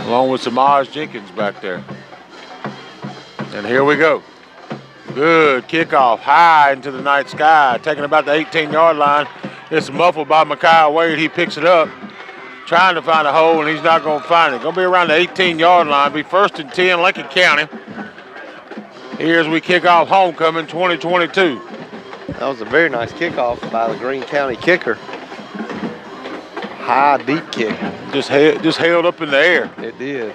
along with Samaj Jenkins back there. And here we go. Good kickoff high into the night sky, taking about the 18-yard line. It's muffled by Micaiah Wade. He picks it up, trying to find a hole, and he's not going to find it. Going to be around the 18-yard line, be 1st and 10, Lincoln County. Here as we kick off homecoming 2022. That was a very nice kickoff by the Greene County kicker. High, deep kick. Just held up in the air. It did.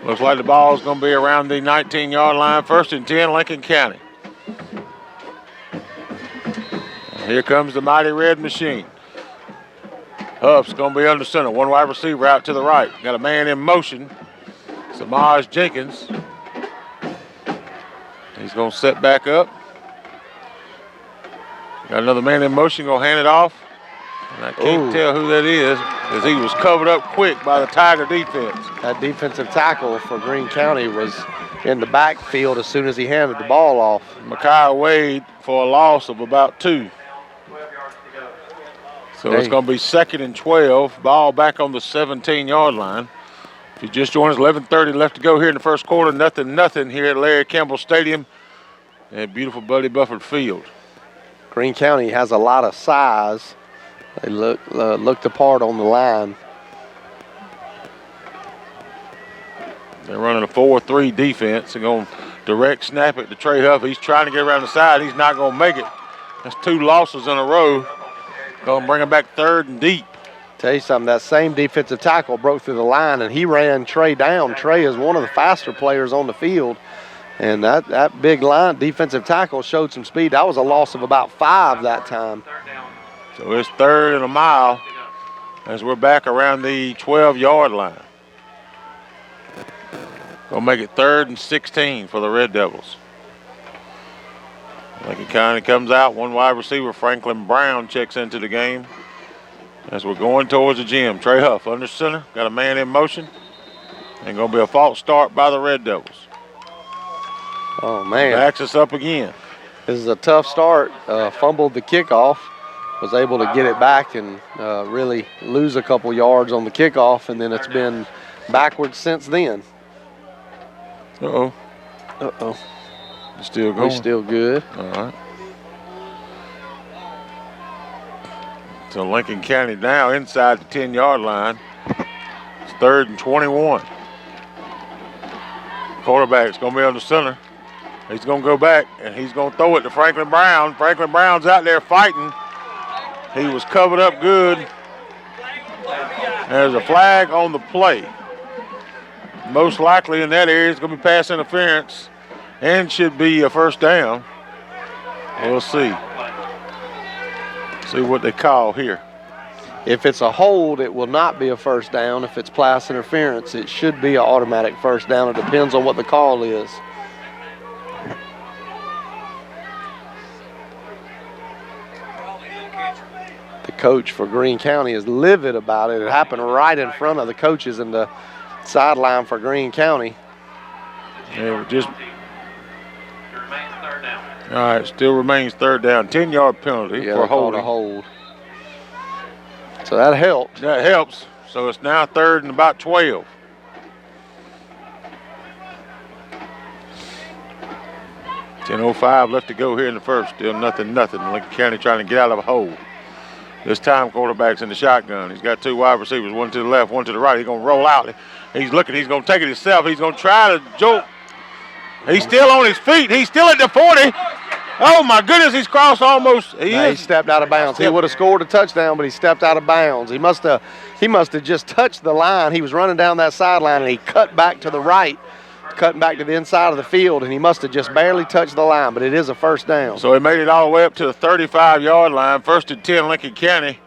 Looks like the ball is going to be around the 19-yard line, 1st and 10, Lincoln County. And here comes the mighty red machine. Huff's going to be under center. One wide receiver out to the right. Got a man in motion. Samaj Jenkins. He's going to set back up. Got another man in motion, going to hand it off. And I can't tell who that is because he was covered up quick by the Tiger defense. That defensive tackle for Greene County was in the backfield as soon as he handed the ball off. Micaiah Wade for a loss of about 2. So it's going to be 2nd and 12. Ball back on the 17-yard line. If you just joined us, 11:30 left to go here in the first quarter. Nothing here at Larry Campbell Stadium at beautiful Buddy Bufford Field. Greene County has a lot of size. They looked apart on the line. They're running a 4-3 defense. They're going to direct snap it to Trey Huff. He's trying to get around the side. He's not going to make it. That's 2 losses in a row. Going to bring him back 3rd and deep. Tell you something, that same defensive tackle broke through the line and he ran Trey down. Trey is one of the faster players on the field. And that big line defensive tackle showed some speed. That was a loss of about 5 that time. So it's 3rd and a mile as we're back around the 12-yard line. Gonna make it 3rd and 16 for the Red Devils. Lincoln County comes out. One wide receiver, Franklin Brown, checks into the game as we're going towards the gym. Trey Huff under center, got a man in motion. And gonna be a false start by the Red Devils. Oh man. Backs us up again. This is a tough start. Fumbled the kickoff. Was able to get it back and really lose a couple yards on the kickoff, and then it's been backwards since then. Uh-oh. Still going? We're still good. All right. So Lincoln County now inside the 10-yard line. It's 3rd and 21. Quarterback's going to be on the center. He's going to go back, and he's going to throw it to Franklin Brown. Franklin Brown's out there fighting. He was covered up good. There's a flag on the play. Most likely in that area it's going to be pass interference and should be a 1st down. We'll see. See what they call here. If it's a hold, it will not be a 1st down. If it's pass interference, it should be an automatic 1st down. It depends on what the call is. The coach for Greene County is livid about it. It happened right in front of the coaches in the sideline for Greene County. Yeah, all right, still remains 3rd down. 10-yard penalty for holding. A hold. So that helped. That helps. So it's now 3rd and about 12. .05 left to go here in the first. Still nothing. Lincoln County trying to get out of a hole. This time quarterback's in the shotgun. He's got 2 wide receivers, one to the left, one to the right. He's going to roll out. He's looking. He's going to take it himself. He's going to try to jolt. He's still on his feet. He's still at the 40. Oh, my goodness. He's crossed almost. He stepped out of bounds. He would have scored a touchdown, but he stepped out of bounds. He must have just touched the line. He was running down that sideline, and he cut back to the right, cutting back to the inside of the field, and he must have just barely touched the line, but it is a 1st down. So he made it all the way up to the 35-yard line. 1st and 10, Lincoln County,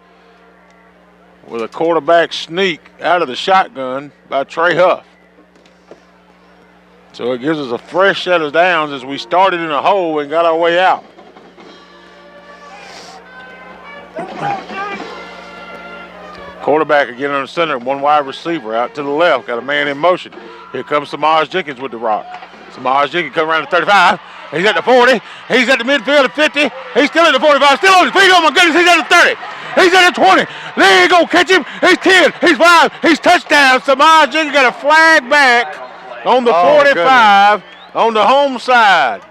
with a quarterback sneak out of the shotgun by Trey Huff. So it gives us a fresh set of downs as we started in a hole and got our way out. Quarterback again on the center, 1 wide receiver out to the left, got a man in motion. Here comes Samaj Jenkins with the rock. Samaj Jenkins comes around the 35. He's at the 40. He's at the midfield at 50. He's still at the 45, still on his feet. Oh my goodness, he's at the 30. He's at the 20. There you go. Catch him. He's 10. He's 5. He's touchdown. Samaj Jenkins got a flag back on the 45 on the home side.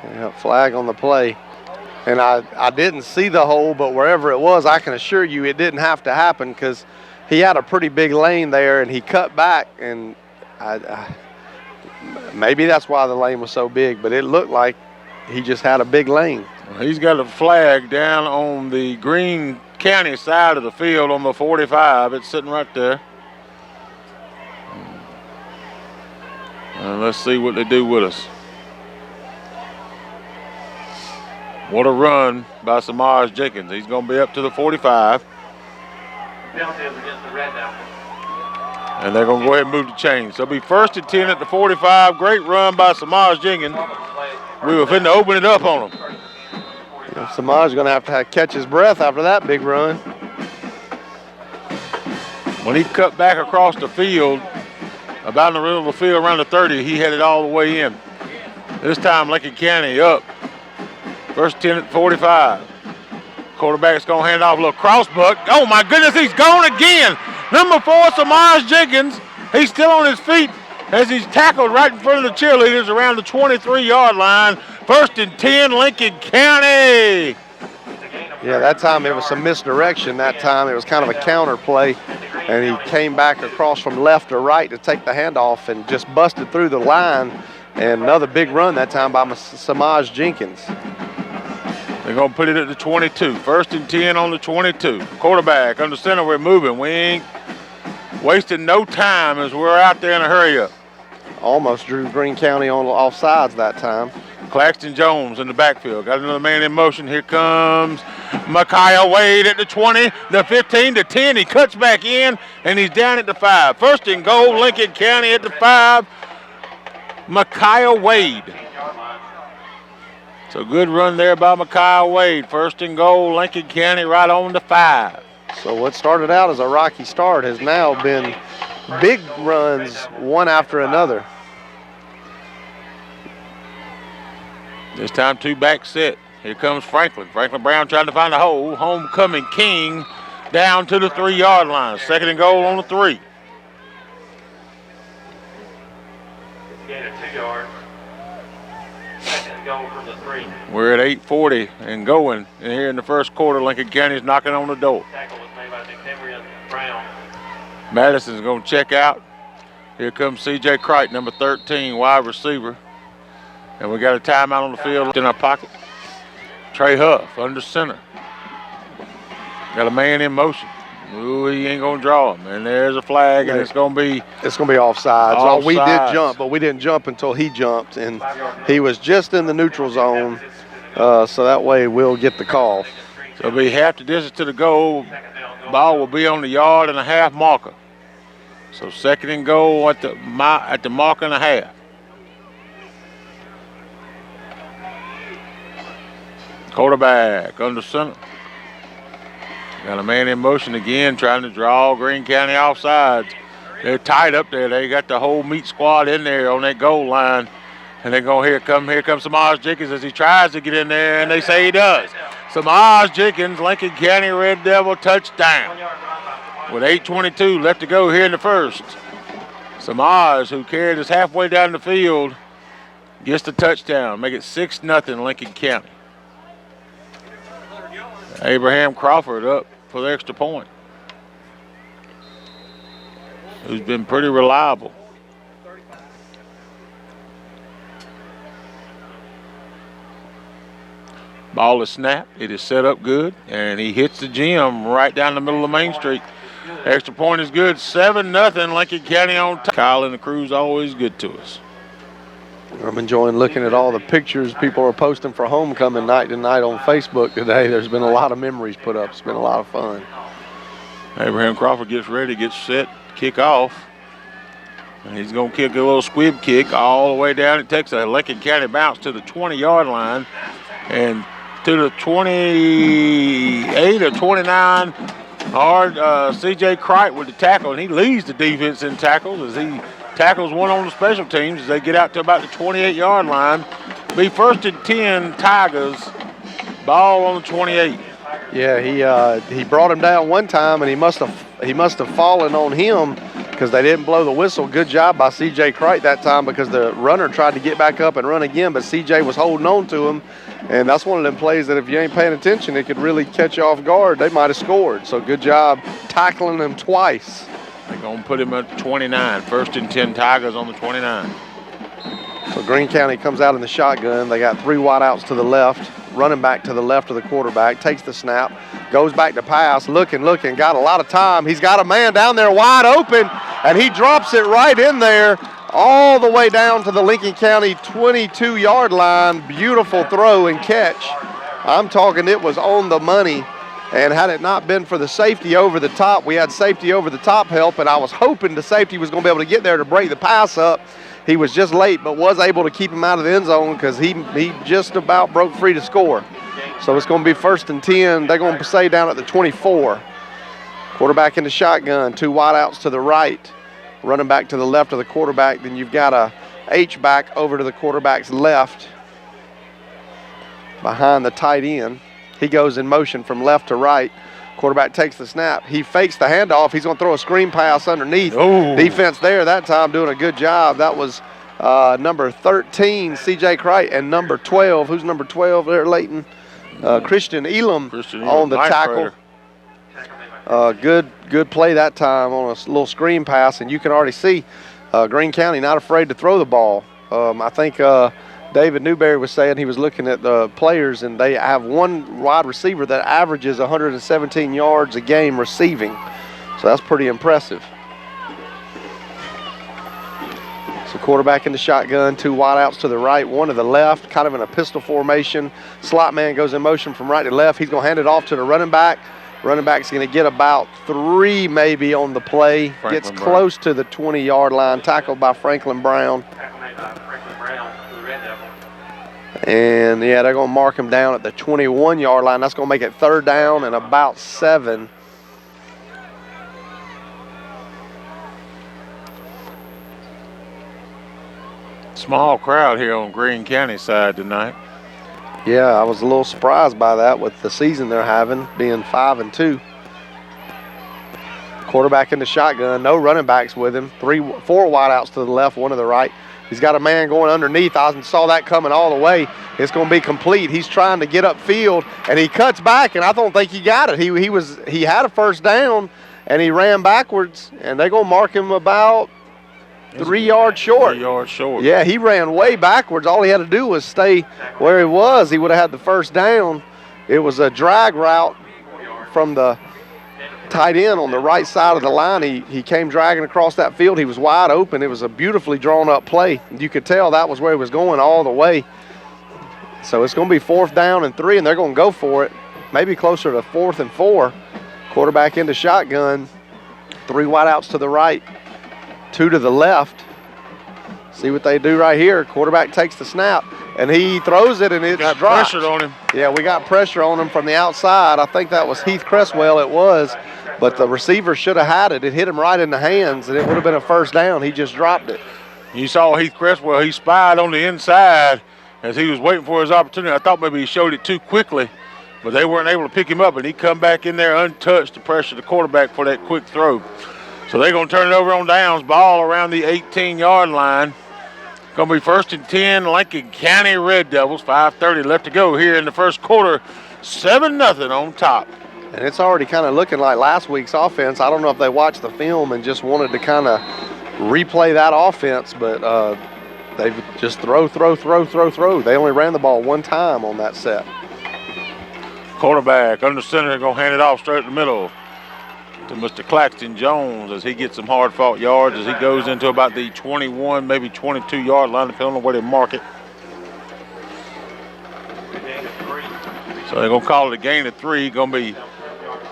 Yeah, flag on the play. And I didn't see the hole, but wherever it was, I can assure you it didn't have to happen because he had a pretty big lane there, and he cut back, and maybe that's why the lane was so big, but it looked like he just had a big lane. He's got a flag down on the Greene County side of the field on the 45. It's sitting right there. And let's see what they do with us. What a run by Samaj Jenkins. He's going to be up to the 45. And they're going to go ahead and move the chains. So it'll be 1st and 10 at the 45. Great run by Samaj Jenkins. We were finna open it up on him. Samaj is going to have to catch his breath after that big run. When he cut back across the field, about in the middle of the field around the 30, he headed all the way in. This time Lincoln County up. 1st 10 at 45. Quarterback's going to hand off a little cross buck. Oh, my goodness, he's gone again. Number 4, Samaj Jenkins. He's still on his feet as he's tackled right in front of the cheerleaders around the 23-yard line. 1st and 10, Lincoln County. Yeah, that time it was some misdirection. That time it was kind of a counter play, and he came back across from left to right to take the handoff and just busted through the line. And another big run that time by Samaj Jenkins. They're going to put it at the 22. 1st and 10 on the 22. Quarterback under center. We're moving. We ain't wasting no time as we're out there in a hurry up. Almost drew Greene County on offsides that time. Claxton Jones in the backfield. Got another man in motion. Here comes Micaiah Wade at the 20, the 15, the 10. He cuts back in, and he's down at the 5. 1st and goal, Lincoln County at the 5. Micaiah Wade. So good run there by Micaiah Wade. 1st and goal, Lincoln County right on the 5. So what started out as a rocky start has now been big runs one after another. This time 2 back set. Here comes Franklin. Franklin Brown trying to find a hole. Homecoming king down to the 3-yard line. 2nd and goal on the 3. Gain of 2 yards. 2nd goal from the 3. We're at 8:40 and going. And here in the 1st quarter, Lincoln County is knocking on the door. Tackle was made by McHenry and Brown. Madison's going to check out. Here comes C.J. Crichton, number 13, wide receiver. And we got a timeout on the field in our pocket. Trey Huff under center. Got a man in motion. Ooh, he ain't going to draw him. And there's a flag, and it's going to be offsides. Oh, we did offsides. jump, but we didn't jump until he jumped, and he was just in the neutral zone, so that way we'll get the call. So it'll be half the distance to the goal. Ball will be on the 1.5-yard marker. So 2nd and goal at the marker and a half. Quarterback under center. Got a man in motion again, trying to draw Greene County offsides. They're tight up there. They got the whole meat squad in there on that goal line. And they're going, here comes Samaj Jenkins as he tries to get in there, and they say he does. Samaj Jenkins, Lincoln County Red Devil touchdown. With 8:22 left to go here in the 1st. Samaj, who carried us halfway down the field, gets the touchdown. Make it 6-0 Lincoln County. Abraham Crawford up for the extra point, who's been pretty reliable. Ball is snapped. It is set up good, and he hits the gym right down the middle of Main Street. Extra point is good. 7-0 Lincoln County on top. Kyle and the crew's always good to us. I'm enjoying looking at all the pictures people are posting for homecoming night tonight on Facebook today. There's been a lot of memories put up. It's been a lot of fun. Abraham Crawford gets ready, gets set, kick off. And he's going to kick a little squib kick all the way down. It takes a Lincoln County bounce to the 20-yard line and to the 28 or 29. Hard C.J. Crichton with the tackle, and he leads the defense in tackles as he tackles one on the special teams as they get out to about the 28-yard line. Be 1st and 10 Tigers. Ball on the 28. Yeah, he brought him down one time, and he must have fallen on him because they didn't blow the whistle. Good job by C.J. Cricht that time because the runner tried to get back up and run again, but C.J. was holding on to him, and that's one of them plays that if you ain't paying attention, it could really catch you off guard. They might have scored. So good job tackling him twice. They're going to put him at 29. 1st and 10 Tigers on the 29. So Greene County comes out in the shotgun. They got 3 wideouts to the left, running back to the left of the quarterback, takes the snap, goes back to pass, looking, got a lot of time. He's got a man down there wide open, and he drops it right in there all the way down to the Lincoln County 22-yard line. Beautiful throw and catch. I'm talking it was on the money, and had it not been for the safety over the top, we had safety over the top help, and I was hoping the safety was going to be able to get there to break the pass up. He was just late, but was able to keep him out of the end zone because he just about broke free to score. So it's going to be 1st and 10. They're going to stay down at the 24. Quarterback in the shotgun, 2 wideouts to the right, running back to the left of the quarterback. Then you've got a H-back over to the quarterback's left behind the tight end. He goes in motion from left to right. Quarterback takes the snap. He fakes the handoff. He's going to throw a screen pass underneath. Oh. Defense there that time doing a good job. That was number 13, C.J. Cricht, and number 12. Who's number 12 there, Leighton? Christian Elam on the tackle. Good play that time on a little screen pass, and you can already see Greene County not afraid to throw the ball. I think David Newberry was saying he was looking at the players, and they have one wide receiver that averages 117 yards a game receiving. So that's pretty impressive. So quarterback in the shotgun, 2 wideouts to the right, 1 to the left, kind of in a pistol formation. Slot man goes in motion from right to left. He's going to hand it off to the running back. Running back's going to get about 3 maybe on the play. Gets close to the 20-yard line, tackled by Franklin Brown. And, yeah, they're going to mark him down at the 21-yard line. That's going to make it 3rd down and about 7. Small crowd here on Greene County side tonight. Yeah, I was a little surprised by that with the season they're having, being 5-2. Quarterback in the shotgun, no running backs with him. 4 wideouts to the left, 1 to the right. He's got a man going underneath. I saw that coming all the way. It's going to be complete. He's trying to get upfield, and he cuts back, and I don't think he got it. He had a 1st down, and he ran backwards, and they're going to mark him about 3 yards short. 3 yards short. Yeah, he ran way backwards. All he had to do was stay where he was. He would have had the 1st down. It was a drag route from the tight end on the right side of the line. He came dragging across that field. He was wide open. It was a beautifully drawn up play. You could tell that was where he was going all the way. So it's going to be 4th down and 3, and they're going to go for it. Maybe closer to 4th and 4. Quarterback into shotgun. 3 wideouts to the right, 2 to the left. See what they do right here. Quarterback takes the snap, and he throws it, and it's got dropped. pressure on him. Yeah, we got pressure on him from the outside. I think that was Heath Cresswell, it was. But the receiver should have had it. It hit him right in the hands, and it would have been a 1st down. He just dropped it. You saw Heath Cresswell. He spied on the inside as he was waiting for his opportunity. I thought maybe he showed it too quickly, but they weren't able to pick him up, and he come back in there untouched to pressure the quarterback for that quick throw. So they're going to turn it over on downs. Ball around the 18-yard line. Going to be 1st and 10, Lincoln County Red Devils. 5:30 left to go here in the 1st quarter. 7-0 on top. And it's already kind of looking like last week's offense. I don't know if they watched the film and just wanted to kind of replay that offense, but they just throw. They only ran the ball 1 time on that set. Quarterback under center, going to hand it off straight in the middle to Mr. Claxton Jones as he gets some hard-fought yards as he goes into about the 21, maybe 22-yard line, depending on where they mark it. So they're going to call it a gain of 3. Going to be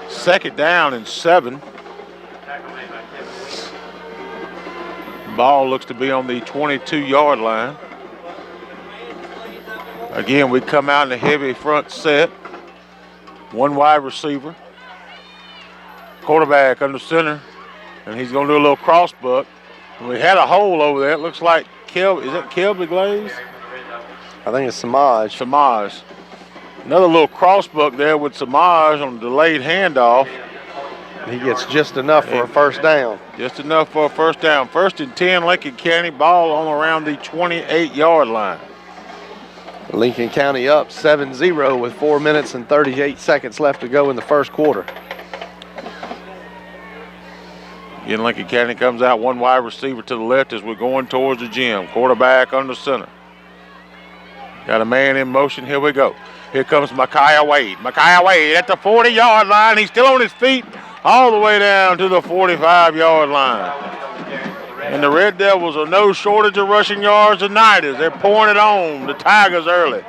2nd down and 7. Ball looks to be on the 22-yard line. Again, we come out in a heavy front set. 1 wide receiver. Quarterback under center, and he's going to do a little cross buck. And we had a hole over there. It looks like is that Kelby Glaze? I think it's Samaj. Samaj. Another little crossbuck there with Samaj on a delayed handoff. He gets just enough for a first down. Just enough for a first down. 1st and 10, Lincoln County, ball on around the 28-yard line. Lincoln County up 7-0 with 4 minutes and 38 seconds left to go in the first quarter. Again, Lincoln County comes out one wide receiver to the left as we're going towards the gym. Quarterback under center. Got a man in motion. Here we go. Here comes Micaiah Wade. Micaiah Wade at the 40-yard line. He's still on his feet all the way down to the 45-yard line. And the Red Devils are no shortage of rushing yards tonight as they're pouring it on the Tigers early.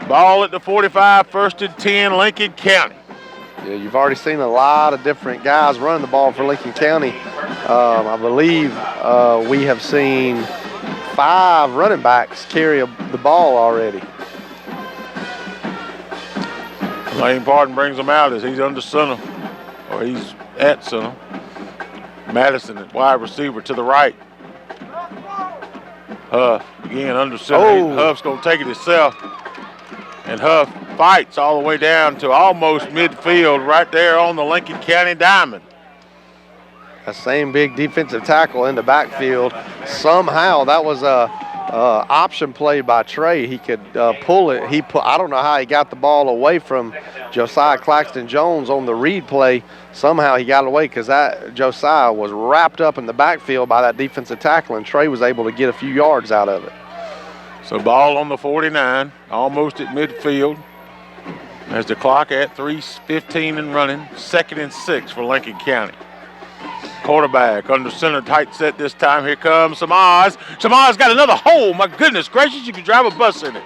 Ball at the 45, 1st and 10, Lincoln County. Yeah, you've already seen a lot of different guys running the ball for Lincoln County. I believe we have seen 5 running backs carry the ball already. Lane Parton brings him out as he's under center, or he's at center. Madison at wide receiver to the right. Huff again under center. Oh. Huff's going to take it himself. And Huff fights all the way down to almost midfield right there on the Lincoln County diamond. That same big defensive tackle in the backfield. Somehow that was a option play by Trey. He could pull it. I don't know how he got the ball away from Josiah Claxton Jones on the read play. Somehow he got away because that Josiah was wrapped up in the backfield by that defensive tackle, and Trey was able to get a few yards out of it. So ball on the 49, almost at midfield. There's the clock at 3:15 and running. 2nd and 6 for Lincoln County. Quarterback under center, tight set this time. Here comes Samaj. Samaj got another hole. My goodness gracious, you can drive a bus in it.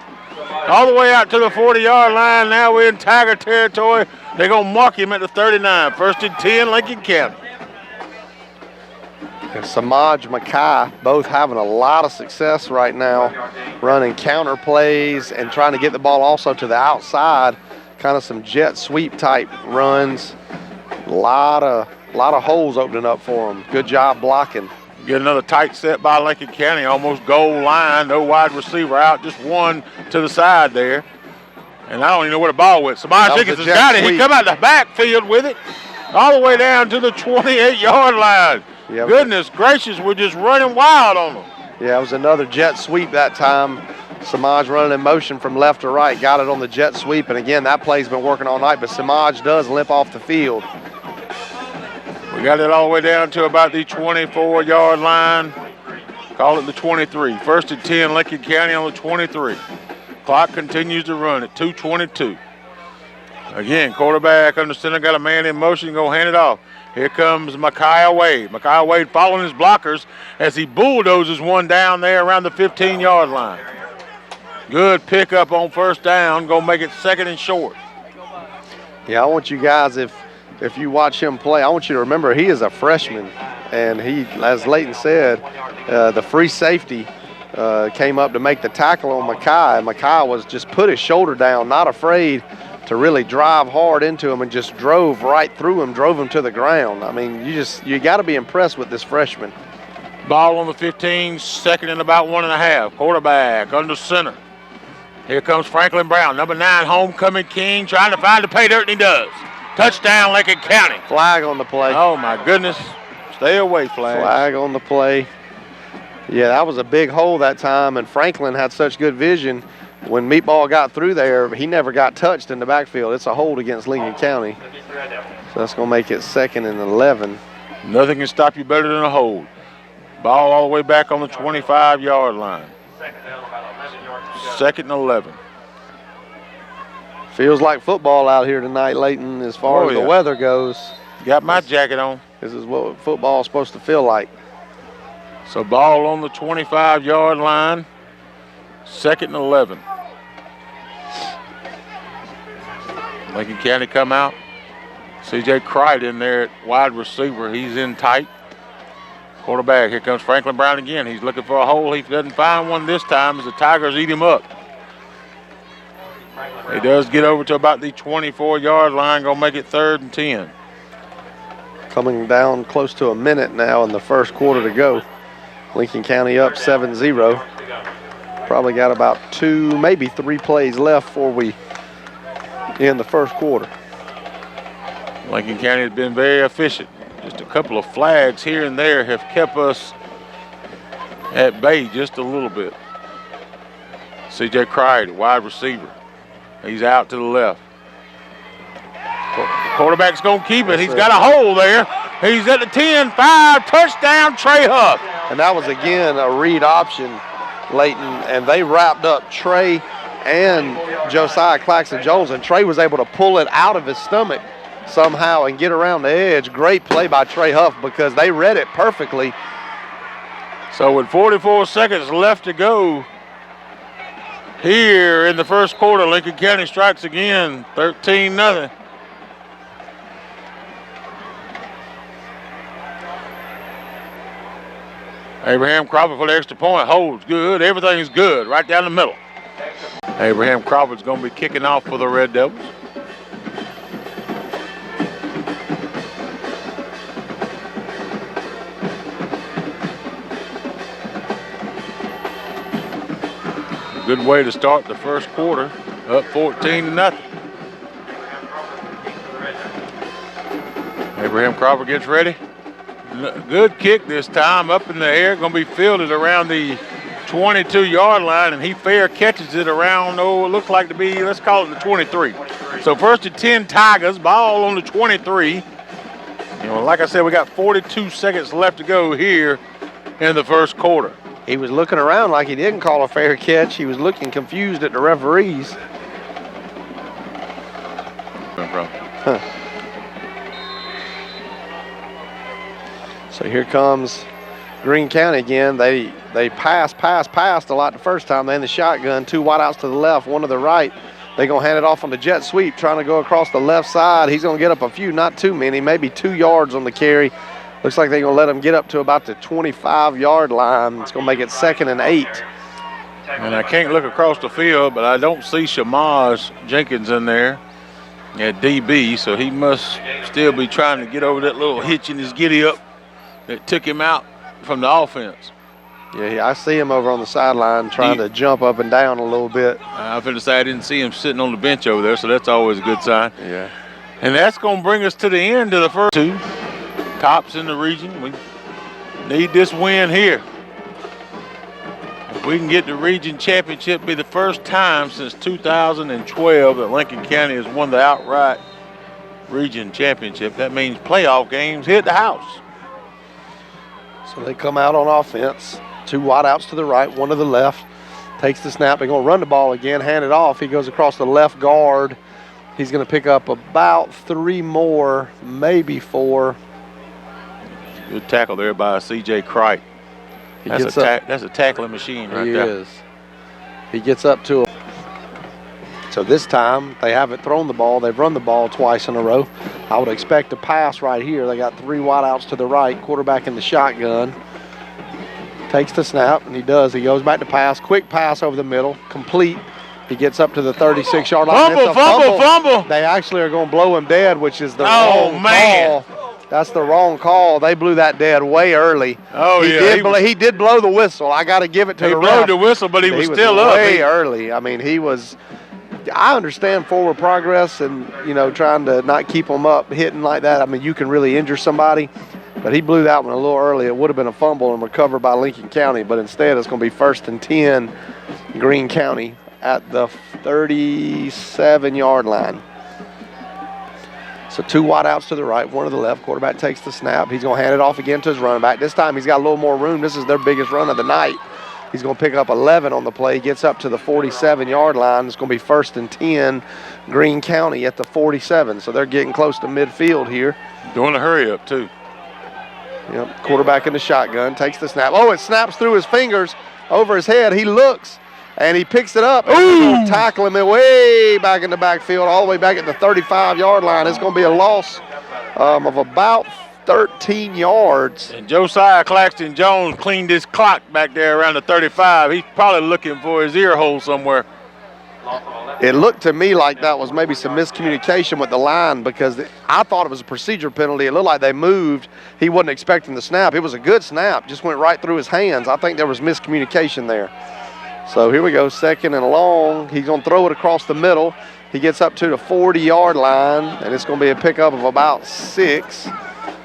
All the way out to the 40-yard line. Now we're in Tiger territory. They're going to mark him at the 39. 1st and 10, Lincoln County. And Samaj Mackay both having a lot of success right now, running counter plays and trying to get the ball also to the outside, kind of some jet sweep type runs. A lot of holes opening up for them. Good job blocking. Get another tight set by Lincoln County, almost goal line. No wide receiver out, just one to the side there. And I don't even know where the ball went. Samaj Jenkins has got it. He come out the backfield with it all the way down to the 28-yard line. Yep. Goodness gracious, we're just running wild on them. Yeah, it was another jet sweep that time. Samaj running in motion from left to right, got it on the jet sweep. And again, that play's been working all night, but Samaj does limp off the field. We got it all the way down to about the 24-yard line. Call it the 23. 1st and 10, Lincoln County on the 23. Clock continues to run at 2:22. Again, quarterback under center, got a man in motion, go hand it off. Here comes Micaiah Wade. Micaiah Wade following his blockers as he bulldozes one down there around the 15-yard line. Good pickup on 1st down, gonna make it 2nd and short. Yeah, I want you guys, if you watch him play, I want you to remember he is a freshman, and he, as Leighton said, the free safety came up to make the tackle on Micaiah. Micaiah was just put his shoulder down, not afraid to really drive hard into him, and just drove right through him, drove him to the ground. I mean, you got to be impressed with this freshman. Ball on the 15, 2nd and about 1.5. Quarterback under center. Here comes Franklin Brown, number 9, homecoming king, trying to find the pay dirt, and he does. Touchdown, Lincoln County. Flag on the play. Oh, my goodness. Stay away, flag. Flag on the play. Yeah, that was a big hole that time, and Franklin had such good vision. When Meatball got through there, he never got touched in the backfield. It's a hold against Lincoln County. So that's going to make it 2nd and 11. Nothing can stop you better than a hold. Ball all the way back on the 25-yard line. 2nd and 11. Feels like football out here tonight, Leighton, as far as the weather goes. Got my jacket on. This is what football is supposed to feel like. So ball on the 25-yard line. 2nd and 11. Lincoln County come out. C.J. Crichton there at wide receiver. He's in tight. Quarterback, here comes Franklin Brown again. He's looking for a hole. He doesn't find one this time as the Tigers eat him up. He does get over to about the 24-yard line. Gonna make it 3rd and 10. Coming down close to a minute now in the first quarter to go. Lincoln County up 7-0. probably got about 2, maybe 3 plays left before we end the first quarter. Lincoln County has been very efficient. Just a couple of flags here and there have kept us at bay just a little bit. C.J. Cried, wide receiver. He's out to the left. Quarterback's going to keep it. He's got a hole there. He's at the 10, 5, touchdown, Trey Huff. And that was, again, a read option, Leighton, and they wrapped up Trey and Josiah Claxton-Jones, and Trey was able to pull it out of his stomach somehow and get around the edge. Great play by Trey Huff because they read it perfectly. So with 44 seconds left to go here in the first quarter, Lincoln County strikes again, 13-0. Abraham Crawford for the extra point, holds good, everything's good, right down the middle. Abraham Crawford's going to be kicking off for the Red Devils. Good way to start the first quarter, up 14-0. Abraham Crawford gets ready. Good kick this time, up in the air, going to be fielded around the 22-yard line, and he fair catches it around, it looks like to be, let's call it the 23. So first and 10 Tigers, ball on the 23. Like I said, we got 42 seconds left to go here in the first quarter. He was looking around like he didn't call a fair catch. He was looking confused at the referees. No problem. So here comes Greene County again. They passed a lot the first time. They in the shotgun, 2 wideouts to the left, 1 to the right. They're going to hand it off on the jet sweep, trying to go across the left side. He's going to get up a few, not too many, maybe 2 yards on the carry. Looks like they're going to let him get up to about the 25-yard line. It's going to make it 2nd and 8. And I can't look across the field, but I don't see Shamaj Jenkins in there at DB, so he must still be trying to get over that little hitch in his giddy-up that took him out from the offense. Yeah, I see him over on the sideline trying to jump up and down a little bit. I'm going to say I didn't see him sitting on the bench over there, so that's always a good sign. Yeah. And that's going to bring us to the end of the first 2. Tops in the region. We need this win here. If we can get the region championship, it'll be the first time since 2012 that Lincoln County has won the outright region championship. That means playoff games hit the house. So they come out on offense. 2 wideouts to the right, 1 to the left. Takes the snap. They're going to run the ball again, hand it off. He goes across the left guard. He's going to pick up about 3 more, maybe 4. Good tackle there by C.J. Cright. That's a tackling machine right there. He is. He gets up to him. So this time they haven't thrown the ball. They've run the ball twice in a row. I would expect a pass right here. They got 3 wideouts to the right. Quarterback in the shotgun. Takes the snap, and he does. He goes back to pass. Quick pass over the middle. Complete. He gets up to the 36-yard line. Fumble. They actually are going to blow him dead, which is the wrong call. That's the wrong call. They blew that dead way early. Oh, He did blow the whistle. I got to give it to the ref. He blew the whistle, but he was still up. Way early. I mean, he was – I understand forward progress and, trying to not keep them up, hitting like that. I mean, you can really injure somebody. But he blew that one a little early. It would have been a fumble and recovered by Lincoln County. But instead, it's going to be 1st and 10, Greene County at the 37-yard line. So 2 wideouts to the right, 1 to the left. Quarterback takes the snap. He's going to hand it off again to his running back. This time he's got a little more room. This is their biggest run of the night. He's going to pick up 11 on the play. Gets up to the 47-yard line. It's going to be 1st and 10, Greene County at the 47. So they're getting close to midfield here. Doing a hurry up, too. Yep. Quarterback in the shotgun. Takes the snap. Oh, it snaps through his fingers over his head. He looks. And he picks it up. And tackle him way back in the backfield, all the way back at the 35-yard line. It's going to be a loss of about 13 yards. And Josiah Claxton-Jones cleaned his clock back there around the 35. He's probably looking for his ear hole somewhere. It looked to me like that was maybe some miscommunication with the line because I thought it was a procedure penalty. It looked like they moved. He wasn't expecting the snap. It was a good snap. Just went right through his hands. I think there was miscommunication there. So here we go, 2nd and long. He's going to throw it across the middle. He gets up to the 40-yard line, and it's going to be a pickup of about 6. So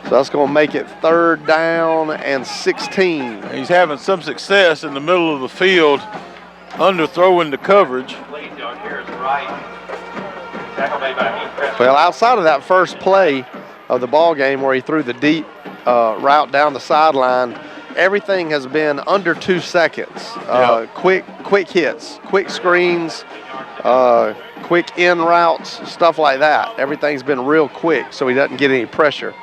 that's going to make it 3rd down and 16. He's having some success in the middle of the field, underthrowing the coverage. Well, outside of that first play of the ball game where he threw the deep route down the sideline, everything has been under 2 seconds. Quick hits, quick screens, quick in routes, stuff like that. Everything's been real quick so he doesn't get any pressure.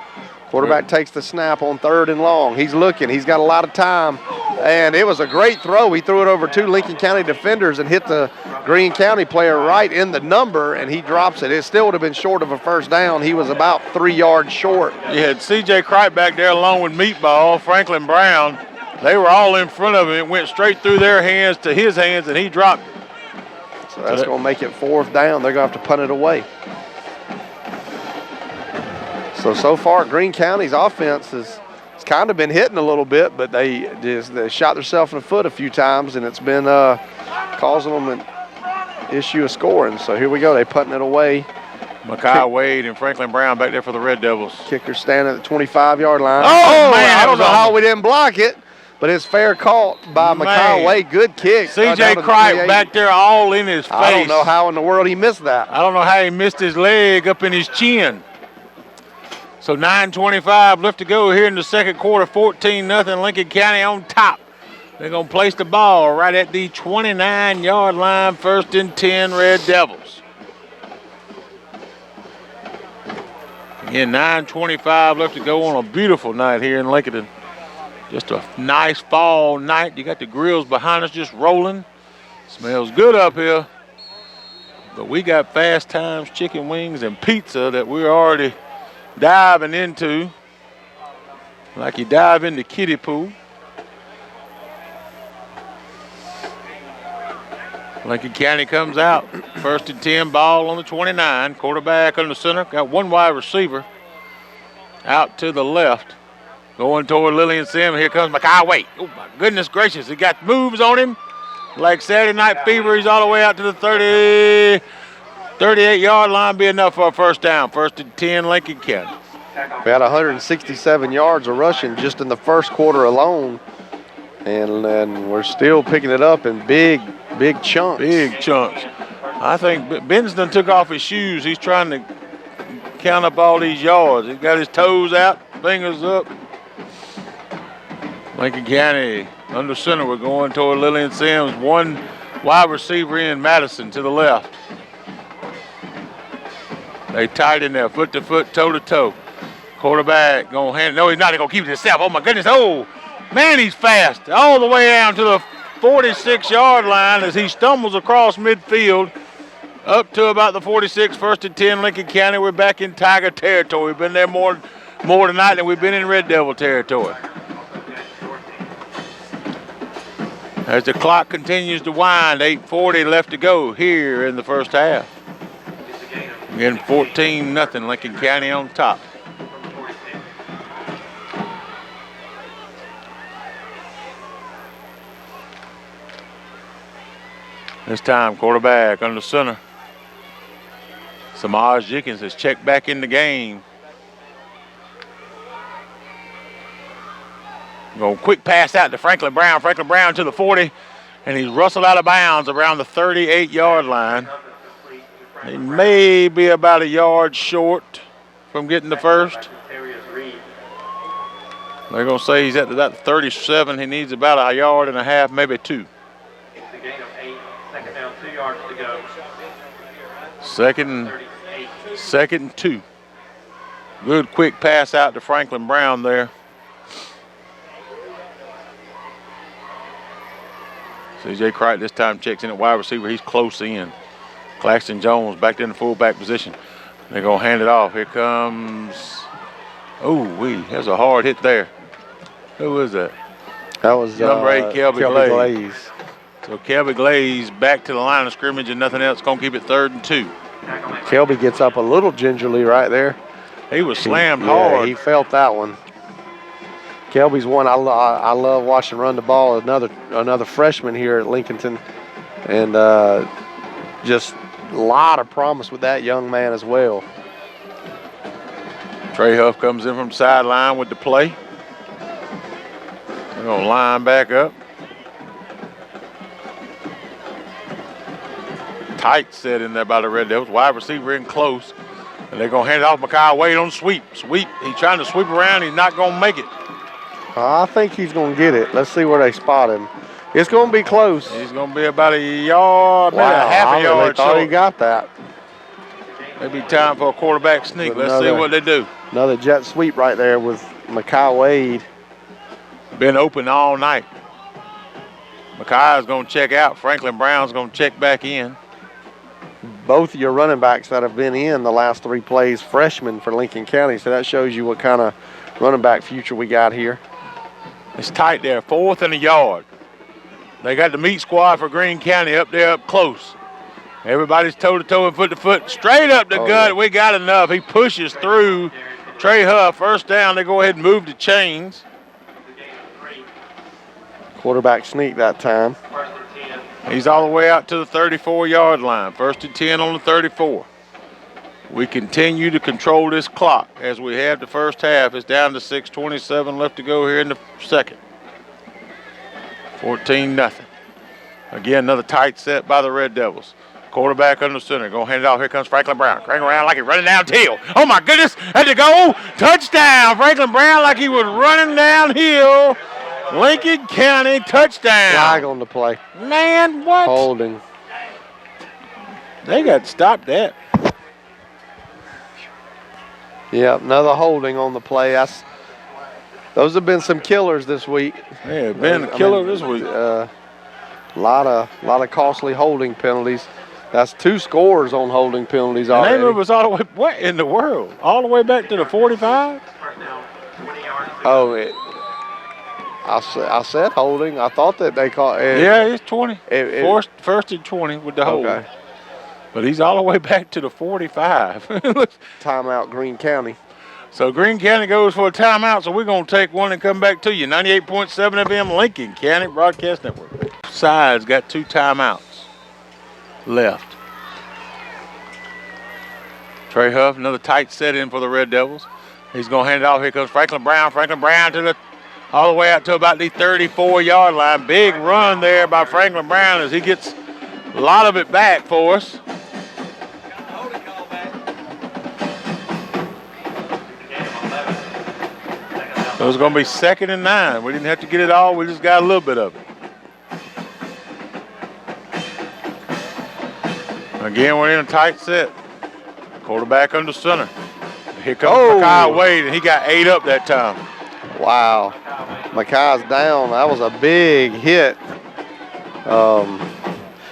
Quarterback takes the snap on 3rd and long. He's looking. He's got a lot of time. And it was a great throw. He threw it over 2 Lincoln County defenders and hit the Greene County player right in the number, and he drops it. It still would have been short of a 1st down. He was about 3 yards short. You had C.J. Cripe back there along with Meatball, Franklin Brown. They were all in front of him. It went straight through their hands to his hands, and he dropped it. So that's going to make it 4th down. They're going to have to punt it away. So far, Greene County's offense has kind of been hitting a little bit, but they shot themselves in the foot a few times, and it's been causing them an issue of scoring. So here we go. They're punting it away. Makai Wade and Franklin Brown back there for the Red Devils. Kicker standing at the 25-yard line. Oh, man. I don't know how we didn't block it, but it's fair caught by Makai Wade. Good kick. C.J. Cripe back there all in his face. I don't know how in the world he missed that. I don't know how he missed his leg up in his chin. So 9:25 left to go here in the 2nd quarter. 14-0 Lincoln County on top. They're going to place the ball right at the 29-yard line. 1st and 10 Red Devils. Again, 9:25 left to go on a beautiful night here in Lincoln. Just a nice fall night. You got the grills behind us just rolling. Smells good up here. But we got Fast Times chicken wings and pizza that we're already diving into, like you dive into kiddie pool. Lincoln County comes out. 1st and 10, ball on the 29. Quarterback on the center. Got 1 wide receiver out to the left. Going toward Lillian Sim. Here comes Makai Wade. Oh, my goodness gracious. He got moves on him. Like Saturday Night Fever, he's all the way out to the 38-yard line. Be enough for a 1st down. 1st and 10, Lincoln County. We had 167 yards of rushing just in the 1st quarter alone. And we're still picking it up in big chunks. Big chunks. I think Ben's done took off his shoes. He's trying to count up all these yards. He's got his toes out, fingers up. Lincoln County under center. We're going toward Lillian Sims. 1 wide receiver in, Madison to the left. They tight in there, foot to foot, toe to toe. Quarterback going to hand it. No, he's not. He's going to keep it himself. Oh, my goodness. Oh, man, he's fast. All the way down to the 46-yard line as he stumbles across midfield up to about the 46. 1st and 10, Lincoln County. We're back in Tiger territory. We've been there more tonight than we've been in Red Devil territory. As the clock continues to wind, 8:40 left to go here in the 1st half. Again, 14-0, Lincoln County on top. This time, quarterback under center. Samaj Jenkins has checked back in the game. Go quick pass out to Franklin Brown. Franklin Brown to the 40, and he's rustled out of bounds around the 38-yard line. He may be about a yard short from getting the 1st. They're going to say he's at about 37. He needs about a yard and a half, maybe 2. It's a gain of 8. 2nd down, 2 yards to go. Second and 2. Good quick pass out to Franklin Brown there. C.J. Cripe this time checks in at wide receiver. He's close in. Claxton Jones back in the fullback position. They're going to hand it off. Here comes, there's a hard hit there. Who is that? That was number 8, Kelby Glaze. So Kelby Glaze back to the line of scrimmage and nothing else. Going to keep it 3rd and 2. Kelby gets up a little gingerly right there. He was slammed hard. He felt that one. Kelby's one I love watching run the ball. Another freshman here at Lincolnton, and just a lot of promise with that young man as well. Trey Huff comes in from the sideline with the play. They're going to line back up. Tight set in there by the Red Devils. Wide receiver in close. And they're going to hand it off Makai Wade on sweep. Sweep. He's trying to sweep around. He's not going to make it. I think he's going to get it. Let's see where they spot him. It's going to be close. He's going to be about a yard, maybe a half a yard thought short. he got that. Maybe time for a quarterback sneak. Let's see what they do. Another jet sweep right there with Makai Wade. Been open all night. Makai is going to check out. Franklin Brown's going to check back in. Both of your running backs that have been in the last 3 plays, freshmen for Lincoln County. So that shows you what kind of running back future we got here. It's tight there. 4th and a yard. They got the meat squad for Greene County up there up close. Everybody's toe-to-toe and foot-to-foot. Straight up the gut. Yeah. We got enough. He pushes through. Trey Huff, first down. They go ahead and move the chains. Quarterback sneak that time. He's all the way out to the 34-yard line. 1st and 10 on the 34. We continue to control this clock as we have the first half. It's down to 6:27 left to go here in the second. 14-0. Again, another tight set by the Red Devils. Quarterback under center. Going to hand it off. Here comes Franklin Brown. Cranking around like he's running downhill. Oh, my goodness. Had to go. Touchdown. Franklin Brown like he was running downhill. Lincoln County touchdown. Flag on the play. Man, what? Holding. They got to stop that. Yeah, another holding on the play. Those have been some killers this week. Yeah, been a killer this week. A lot of costly holding penalties. That's 2 scores on holding penalties already. And they move us all the way, what in the world? All the way back to the 45? Oh, I said holding. I thought that they called it. Yeah, it's 20. First and 20 with the hold. Okay. But he's all the way back to the 45. Timeout, Greene County. So Greene County goes for a timeout, so we're going to take one and come back to you. 98.7 FM Lincoln County Broadcast Network. Sides got 2 timeouts left. Trey Huff, another tight set in for the Red Devils. He's going to hand it off. Here comes Franklin Brown. Franklin Brown to the all the way out to about the 34-yard line. Big run there by Franklin Brown as he gets a lot of it back for us. So it's going to be 2nd and 9. We didn't have to get it all. We just got a little bit of it. Again, we're in a tight set. Quarterback under center. Here comes Makai Wade, and he got 8 up that time. Wow. Makai's down. That was a big hit.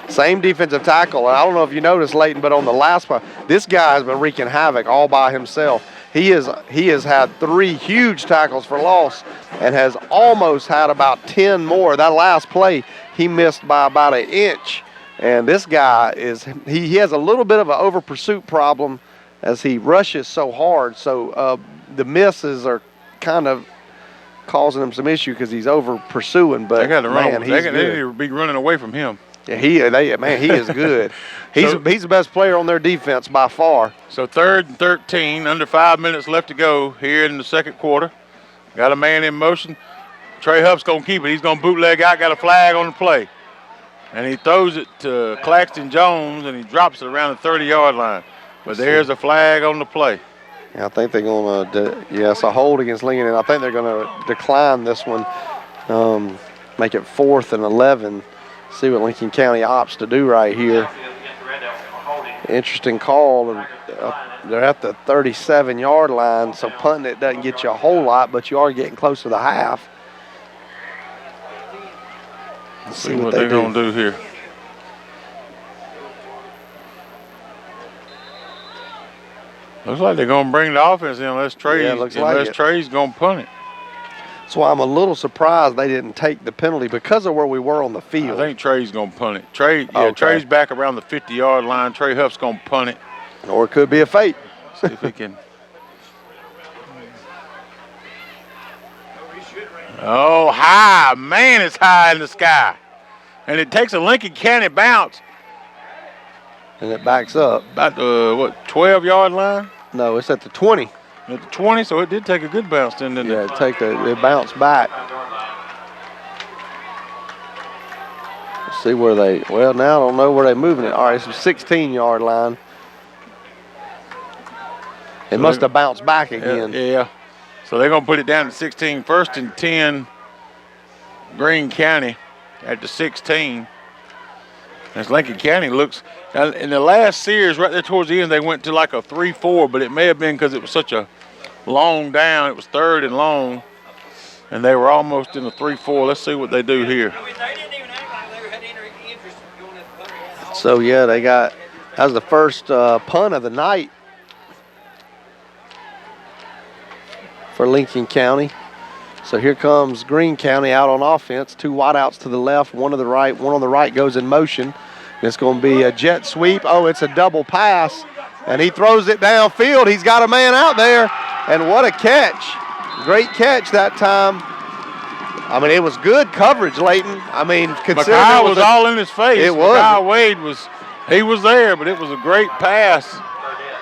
Same defensive tackle. I don't know if you noticed, Leighton, but on the last part, this guy has been wreaking havoc all by himself. He has had 3 huge tackles for loss and has almost had about 10 more. That last play, he missed by about 1 inch. And this guy he has a little bit of an over pursuit problem as he rushes so hard. So the misses are kind of causing him some issue because he's over pursuing. But they got to run. He's they need to be running away from him. Yeah, he is good. He's the best player on their defense by far. So 3rd and 13, under 5 minutes left to go here in the second quarter. Got a man in motion. Trey Huff's going to keep it. He's going to bootleg out. Got a flag on the play. And he throws it to Claxton Jones, and he drops it around the 30-yard line. But there's a flag on the play. Yeah, I think they're going to, it's a hold against Lincoln, and I think they're going to decline this one, make it 4th and 11. See what Lincoln County opts to do right here. Interesting call. They're at the 37-yard line, so punting it doesn't get you a whole lot, but you are getting close to the half. Let's see what they're going to do here. Looks like they're going to bring the offense in unless Trey's going to punt it. That's why I'm a little surprised they didn't take the penalty because of where we were on the field. I think Trey's going to punt it. Trey's back around the 50-yard line. Trey Huff's going to punt it. Or it could be a fake. See if he can. Oh, high. Man, it's high in the sky. And it takes a Lincoln County bounce. And it backs up. About the, 12-yard line? No, it's at the 20. At the 20, so it did take a good bounce then, didn't it? Yeah, it bounced back. Let's see where they, well, now I don't know where they're moving it. All right, it's a 16-yard line. It must have bounced back again. Yeah. So they're going to put it down to 16. First and 10, Greene County at the 16. As Lincoln County looks, in the last series, right there towards the end, they went to like a 3-4, but it may have been because it was such a long down. It was 3rd and long, and they were almost in a 3-4. Let's see what they do here. So, yeah, that was the first punt of the night for Lincoln County. So here comes Greene County out on offense. 2 wideouts to the left, one to the right. One on the right goes in motion. It's going to be a jet sweep. Oh, it's a double pass, and he throws it downfield. He's got a man out there, and what a catch. Great catch that time. I mean, it was good coverage, Leighton. I mean, considering Makai was all in his face. It was. Makai Wade was there, but it was a great pass.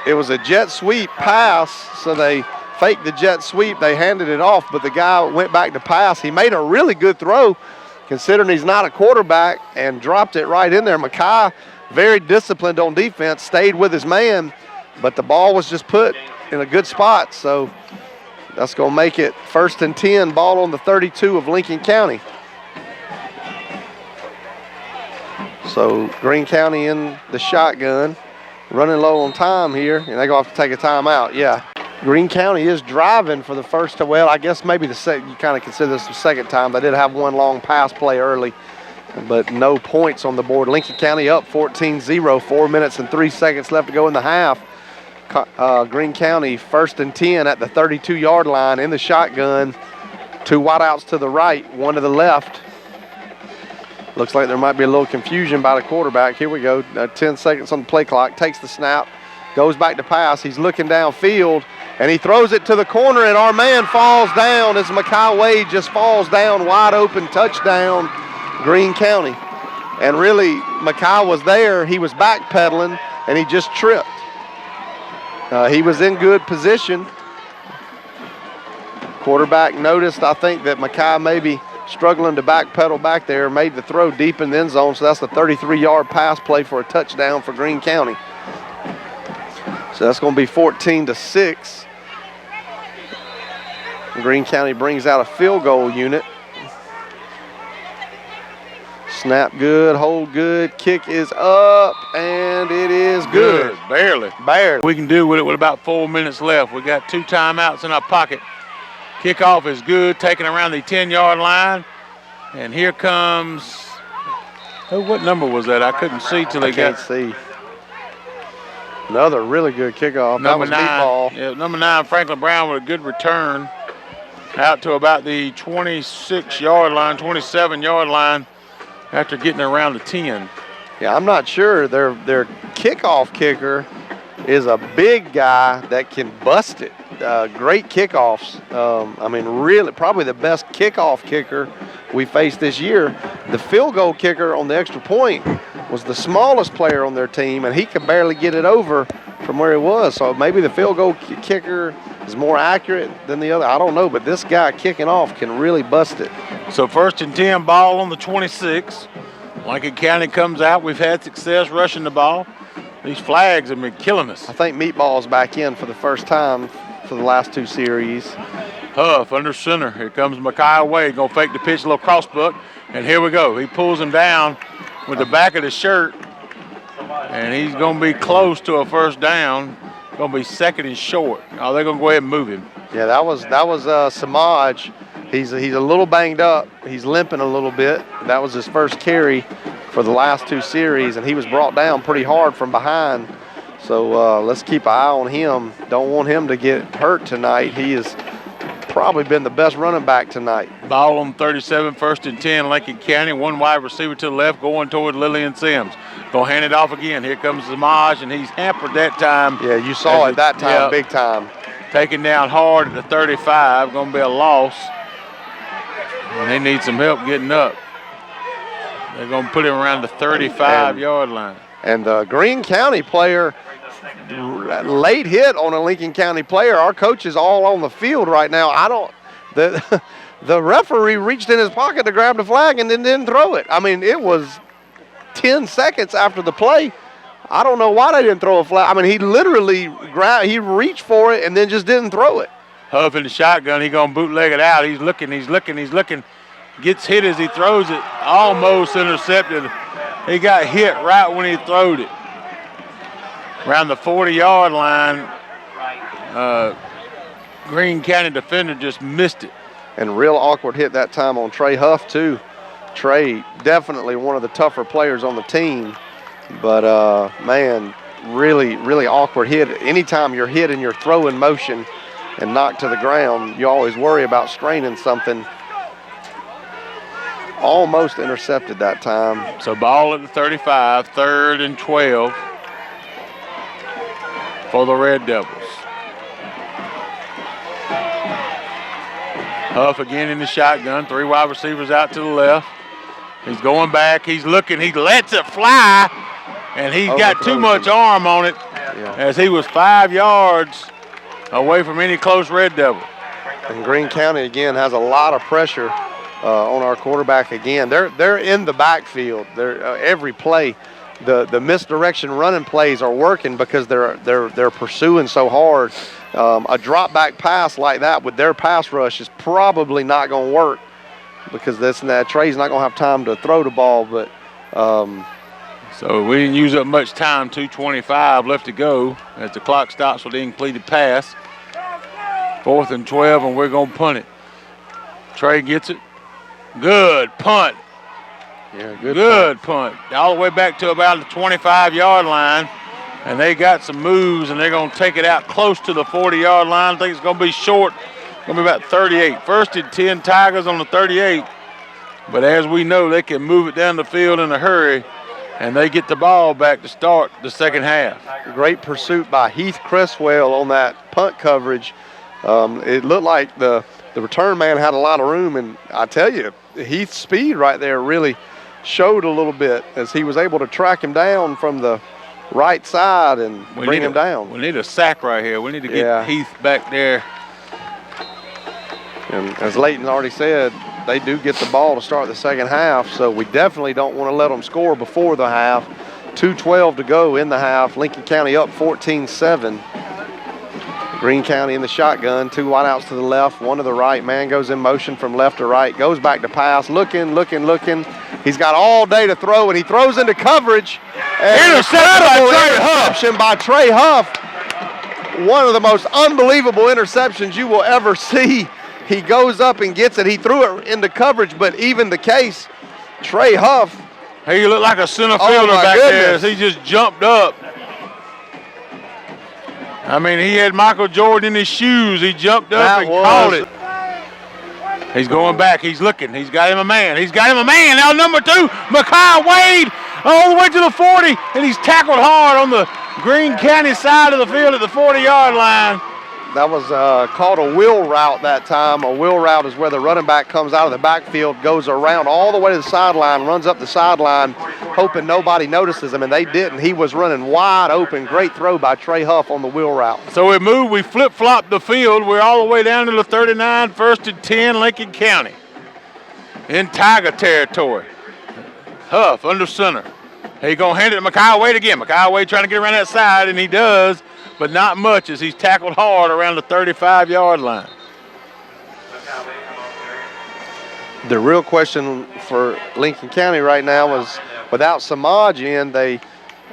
It was a jet sweep pass, so they faked the jet sweep. They handed it off, but the guy went back to pass. He made a really good throw, considering he's not a quarterback, and dropped it right in there. Makai, very disciplined on defense, stayed with his man, but the ball was just put in a good spot. So that's going to make it 1st and 10, ball on the 32 of Lincoln County. So Greene County in the shotgun, running low on time here, and they're going to have to take a timeout. Yeah. Greene County is driving for the first time. Well, I guess maybe the second, you kind of consider this the second time. They did have one long pass play early, but no points on the board. Lincoln County up 14-0, 4 minutes and 3 seconds left to go in the half. Greene County 1st and 10 at the 32-yard line in the shotgun. 2 wideouts to the right, 1 to the left. Looks like there might be a little confusion by the quarterback. Here we go, 10 seconds on the play clock. Takes the snap, goes back to pass. He's looking downfield, and he throws it to the corner, and our man falls down as Makai Wade just falls down wide open. Touchdown, Greene County. And really, Makai was there. He was backpedaling, and he just tripped. He was in good position. Quarterback noticed, I think, that Makai may be struggling to backpedal back there, made the throw deep in the end zone, so that's the 33-yard pass play for a touchdown for Greene County. So that's going to be 14-6. Greene County brings out a field goal unit. Snap good, hold good, kick is up, and it is good. Barely. We can do with it with about 4 minutes left. We got 2 timeouts in our pocket. Kickoff is good, taken around the 10-yard line. And here comes, what number was that? I couldn't see till they got. Can't see. Another really good kickoff. Number that was 9. Yeah, number 9, Franklin Brown with a good return out to about the 26-yard line, 27-yard line after getting around the 10. Yeah, I'm not sure. Their kickoff kicker is a big guy that can bust it. Great kickoffs. I mean, really, probably the best kickoff kicker we faced this year. The field goal kicker on the extra point was the smallest player on their team, and he could barely get it over from where he was. So maybe the field goal kicker is more accurate than the other. I don't know, but this guy kicking off can really bust it. So 1st and 10, ball on the 26. Lincoln County comes out. We've had success rushing the ball. These flags have been killing us. I think Meatball's back in for the first time for the last 2 series. Huff under center. Here comes Makai Wade. Going to fake the pitch, a little crossbuck. And here we go. He pulls him down with the back of the shirt. And he's going to be close to a first down. Going to be 2nd and short. Oh, they're going to go ahead and move him. Yeah, that was Samaj. He's a little banged up. He's limping a little bit. That was his first carry for the last 2 series, and he was brought down pretty hard from behind. So let's keep an eye on him. Don't want him to get hurt tonight. He has probably been the best running back tonight. Ball on 37, 1st and 10, Lincoln County. 1 wide receiver to the left going toward Lillian Sims. Gonna hand it off again. Here comes Samaj, and he's hampered that time. Yeah, you saw it that time, big time. Taken down hard at the 35. Gonna be a loss. And they need some help getting up. They're going to put him around the 35-yard line. And the Greene County player, late hit on a Lincoln County player. Our coach is all on the field right now. The referee reached in his pocket to grab the flag and then didn't throw it. I mean, it was 10 seconds after the play. I don't know why they didn't throw a flag. I mean, he literally he reached for it and then just didn't throw it. Huff in the shotgun. He's going to bootleg it out. He's looking. Gets hit as he throws it. Almost intercepted. He got hit right when he throwed it. Around the 40-yard line, Greene County defender just missed it. And real awkward hit that time on Trey Huff, too. Trey, definitely one of the tougher players on the team. But, man, really, really awkward hit. Anytime you're hit and you're throwing motion and knocked to the ground, you always worry about straining something. Almost intercepted that time. So ball at the 35, 3rd and 12 for the Red Devils. Huff again in the shotgun, 3 wide receivers out to the left. He's going back, he's looking, he lets it fly, and he's got too much arm on it as he was 5 yards away from any close Red Devil. And Greene County, again, has a lot of pressure on our quarterback again. They're in the backfield. They're every play, the misdirection running plays are working because they're pursuing so hard. A drop back pass like that with their pass rush is probably not going to work because Trey's not going to have time to throw the ball. But so we didn't use up much time. 2:25 left to go as the clock stops with the incompleted pass. 4th and 12, and we're going to punt it. Trey gets it. Good punt. Yeah, good punt. All the way back to about the 25-yard line. And they got some moves, and they're going to take it out close to the 40-yard line. I think it's going to be short. It's going to be about 38. 1st and 10 Tigers on the 38. But as we know, they can move it down the field in a hurry, and they get the ball back to start the second half. Great pursuit by Heath Cresswell on that punt coverage. It looked like the return man had a lot of room, and I tell you, Heath's speed right there really showed a little bit as he was able to track him down from the right side and bring him down. We need a sack right here. We need to get Heath back there. And as Leighton already said, they do get the ball to start the second half, so we definitely don't want to let them score before the half. 2:12 to go in the half. Lincoln County up 14-7. Greene County in the shotgun, 2 wideouts to the left, 1 to the right. Man goes in motion from left to right, goes back to pass, looking. He's got all day to throw, and he throws into coverage. Interception by Trey Huff. One of the most unbelievable interceptions you will ever see. He goes up and gets it. He threw it into coverage, but even the case, Trey Huff. He looked like a center fielder back there as he just jumped up. I mean, he had Michael Jordan in his shoes. He jumped up and caught it. He's going back. He's looking. He's got him a man. Now number 2, Mekhi Wade, all the way to the 40, and he's tackled hard on the Greene County side of the field at the 40-yard line. That was called a wheel route that time. A wheel route is where the running back comes out of the backfield, goes around all the way to the sideline, runs up the sideline, hoping nobody notices him, and they didn't. He was running wide open. Great throw by Trey Huff on the wheel route. So we flip-flopped the field. We're all the way down to the 39, 1st and 10, Lincoln County. In Tiger territory. Huff under center. He's going to hand it to Mekhi Wade again. Mekhi Wade trying to get around that side, and he does, but not much as he's tackled hard around the 35-yard line. The real question for Lincoln County right now is without Samaj in, they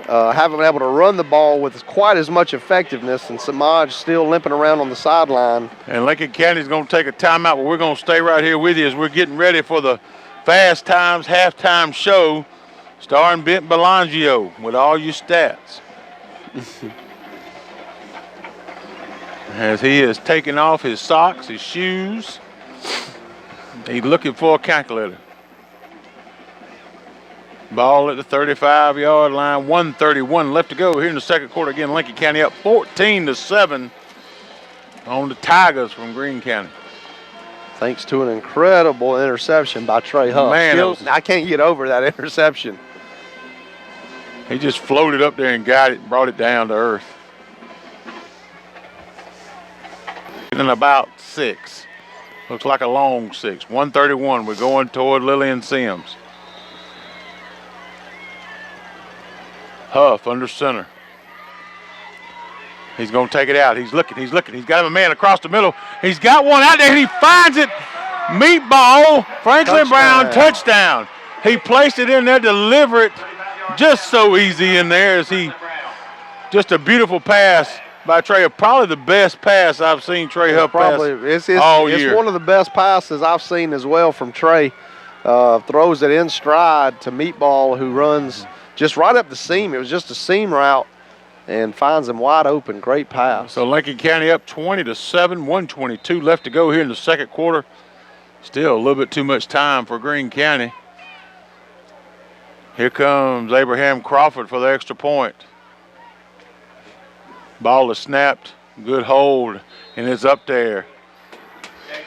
haven't been able to run the ball with quite as much effectiveness, and Samaj still limping around on the sideline. And Lincoln County is going to take a timeout, but we're going to stay right here with you as we're getting ready for the Fast Times halftime show starring Bent Belangio with all your stats. As he is taking off his socks, his shoes, he's looking for a calculator. Ball at the 35-yard line, 1:31 left to go here in the second quarter. Again, Lincoln County up 14-7 on the Tigers from Greene County. Thanks to an incredible interception by Trey Huff. Man, I can't get over that interception. He just floated up there and got it and brought it down to earth. In about 6. Looks like a long 6. 131. We're going toward Lillian Sims. Huff under center. He's going to take it out. He's looking. He's got a man across the middle. He's got one out there, and he finds it. Meatball. Franklin Brown, touchdown. He placed it in there, deliver it just so easy in there as he, just a beautiful pass by Trey. Probably the best pass I've seen Trey Huff pass all year. It's one of the best passes I've seen as well from Trey. Throws it in stride to Meatball, who runs just right up the seam. It was just a seam route, and finds him wide open. Great pass. So Lincoln County up 20-7, 1:22 left to go here in the second quarter. Still a little bit too much time for Greene County. Here comes Abraham Crawford for the extra point. Ball is snapped. Good hold, and it's up there.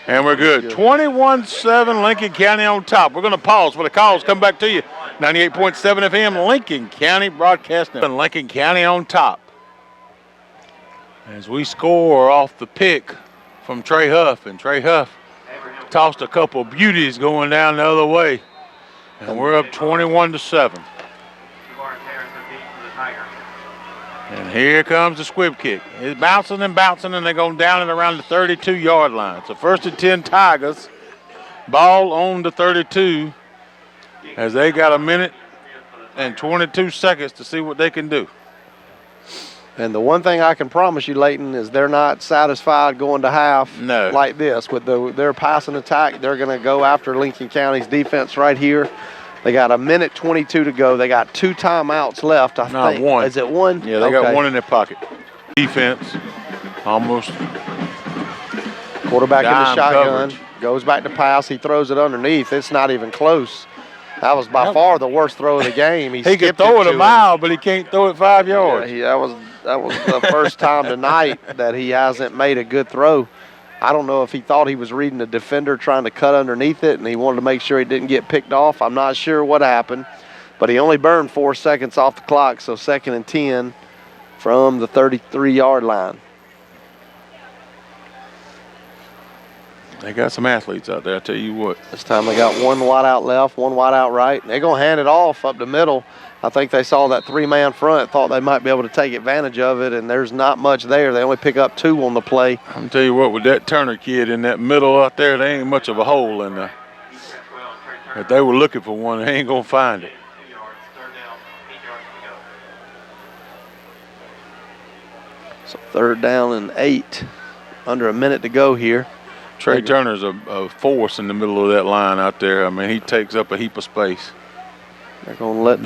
And we're good. 21-7, Lincoln County on top. We're going to pause for the calls. Come back to you. 98.7 FM, Lincoln County broadcasting. Lincoln County on top. As we score off the pick from Trey Huff. And Trey Huff tossed a couple of beauties going down the other way. And we're up 21-7. And here comes the squib kick. It's bouncing and bouncing, and they're going down and around the 32-yard line. So 1st and 10 Tigers. Ball on the 32 as they got a minute and 22 seconds to see what they can do. And the one thing I can promise you, Leighton, is they're not satisfied going to half like this. With their passing attack, they're going to go after Lincoln County's defense right here. They got a minute 22 to go. They got 2 timeouts left, I think. One. Is it one? Yeah, they got one in their pocket. Defense, almost. Quarterback in the shotgun. Coverage. Goes back to pass. He throws it underneath. It's not even close. That was by far the worst throw of the game. He could throw it a mile, but he can't throw it 5 yards. Yeah, that was the first time tonight that he hasn't made a good throw. I don't know if he thought he was reading a defender trying to cut underneath it, and he wanted to make sure he didn't get picked off. I'm not sure what happened, but he only burned 4 seconds off the clock, so 2nd and 10 from the 33-yard line. They got some athletes out there, I tell you what. This time they got 1 wide out left, 1 wide out right. They're going to hand it off up the middle. I think they saw that 3-man front, thought they might be able to take advantage of it, and there's not much there. They only pick up 2 on the play. I'm going to tell you what, with that Turner kid in that middle out there, there ain't much of a hole in there. If they were looking for one, they ain't going to find it. So 3rd down and 8, under a minute to go here. Trey Turner's a force in the middle of that line out there. I mean, he takes up a heap of space. They're going to let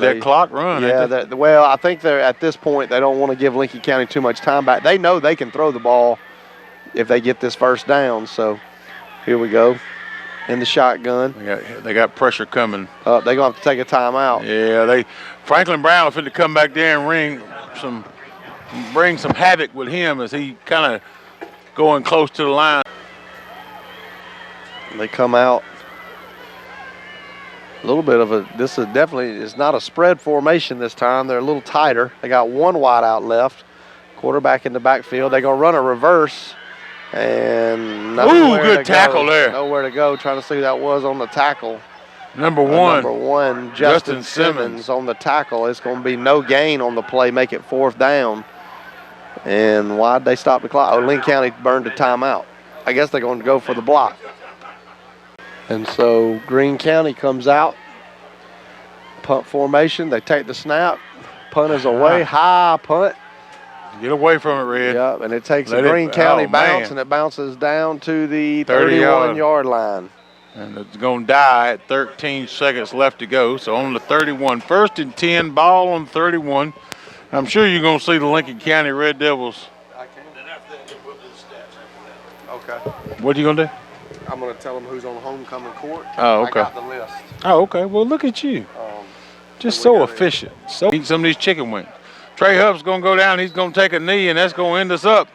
that clock run. Yeah, well, I think they're at this point they don't want to give Lincoln County too much time back. They know they can throw the ball if they get this 1st down. So here we go in the shotgun. They got pressure coming. They're going to have to take a timeout. Yeah, Franklin Brown was fit to come back there and bring some havoc with him as he kind of going close to the line. They come out. A little bit of this is definitely, it's not a spread formation this time. They're a little tighter. They got 1 wide out left. Quarterback in the backfield. They're going to run a reverse. And good tackle there. Nowhere to go. Trying to see who that was on the tackle. Number one. Number 1, Justin Simmons on the tackle. It's going to be no gain on the play, make it 4th down. And why'd they stop the clock? Lincoln County burned a timeout. I guess they're going to go for the block. And so Greene County comes out, punt formation. They take the snap. Punt is away, high punt. Get away from it, Red. Yep, and it takes a Greene County bounce, and it bounces down to the 31-yard line. And it's going to die at 13 seconds left to go. So on the 31, 1st and 10, ball on 31. I'm sure you're going to see the Lincoln County Red Devils. I can. Okay. What are you going to do? I'm going to tell them who's on homecoming court. Oh, okay. I got the list. Oh, okay. Well, look at you. Just so efficient. Eat some of these chicken wings. Trey Huff's going to go down. He's going to take a knee, and that's going to end us up.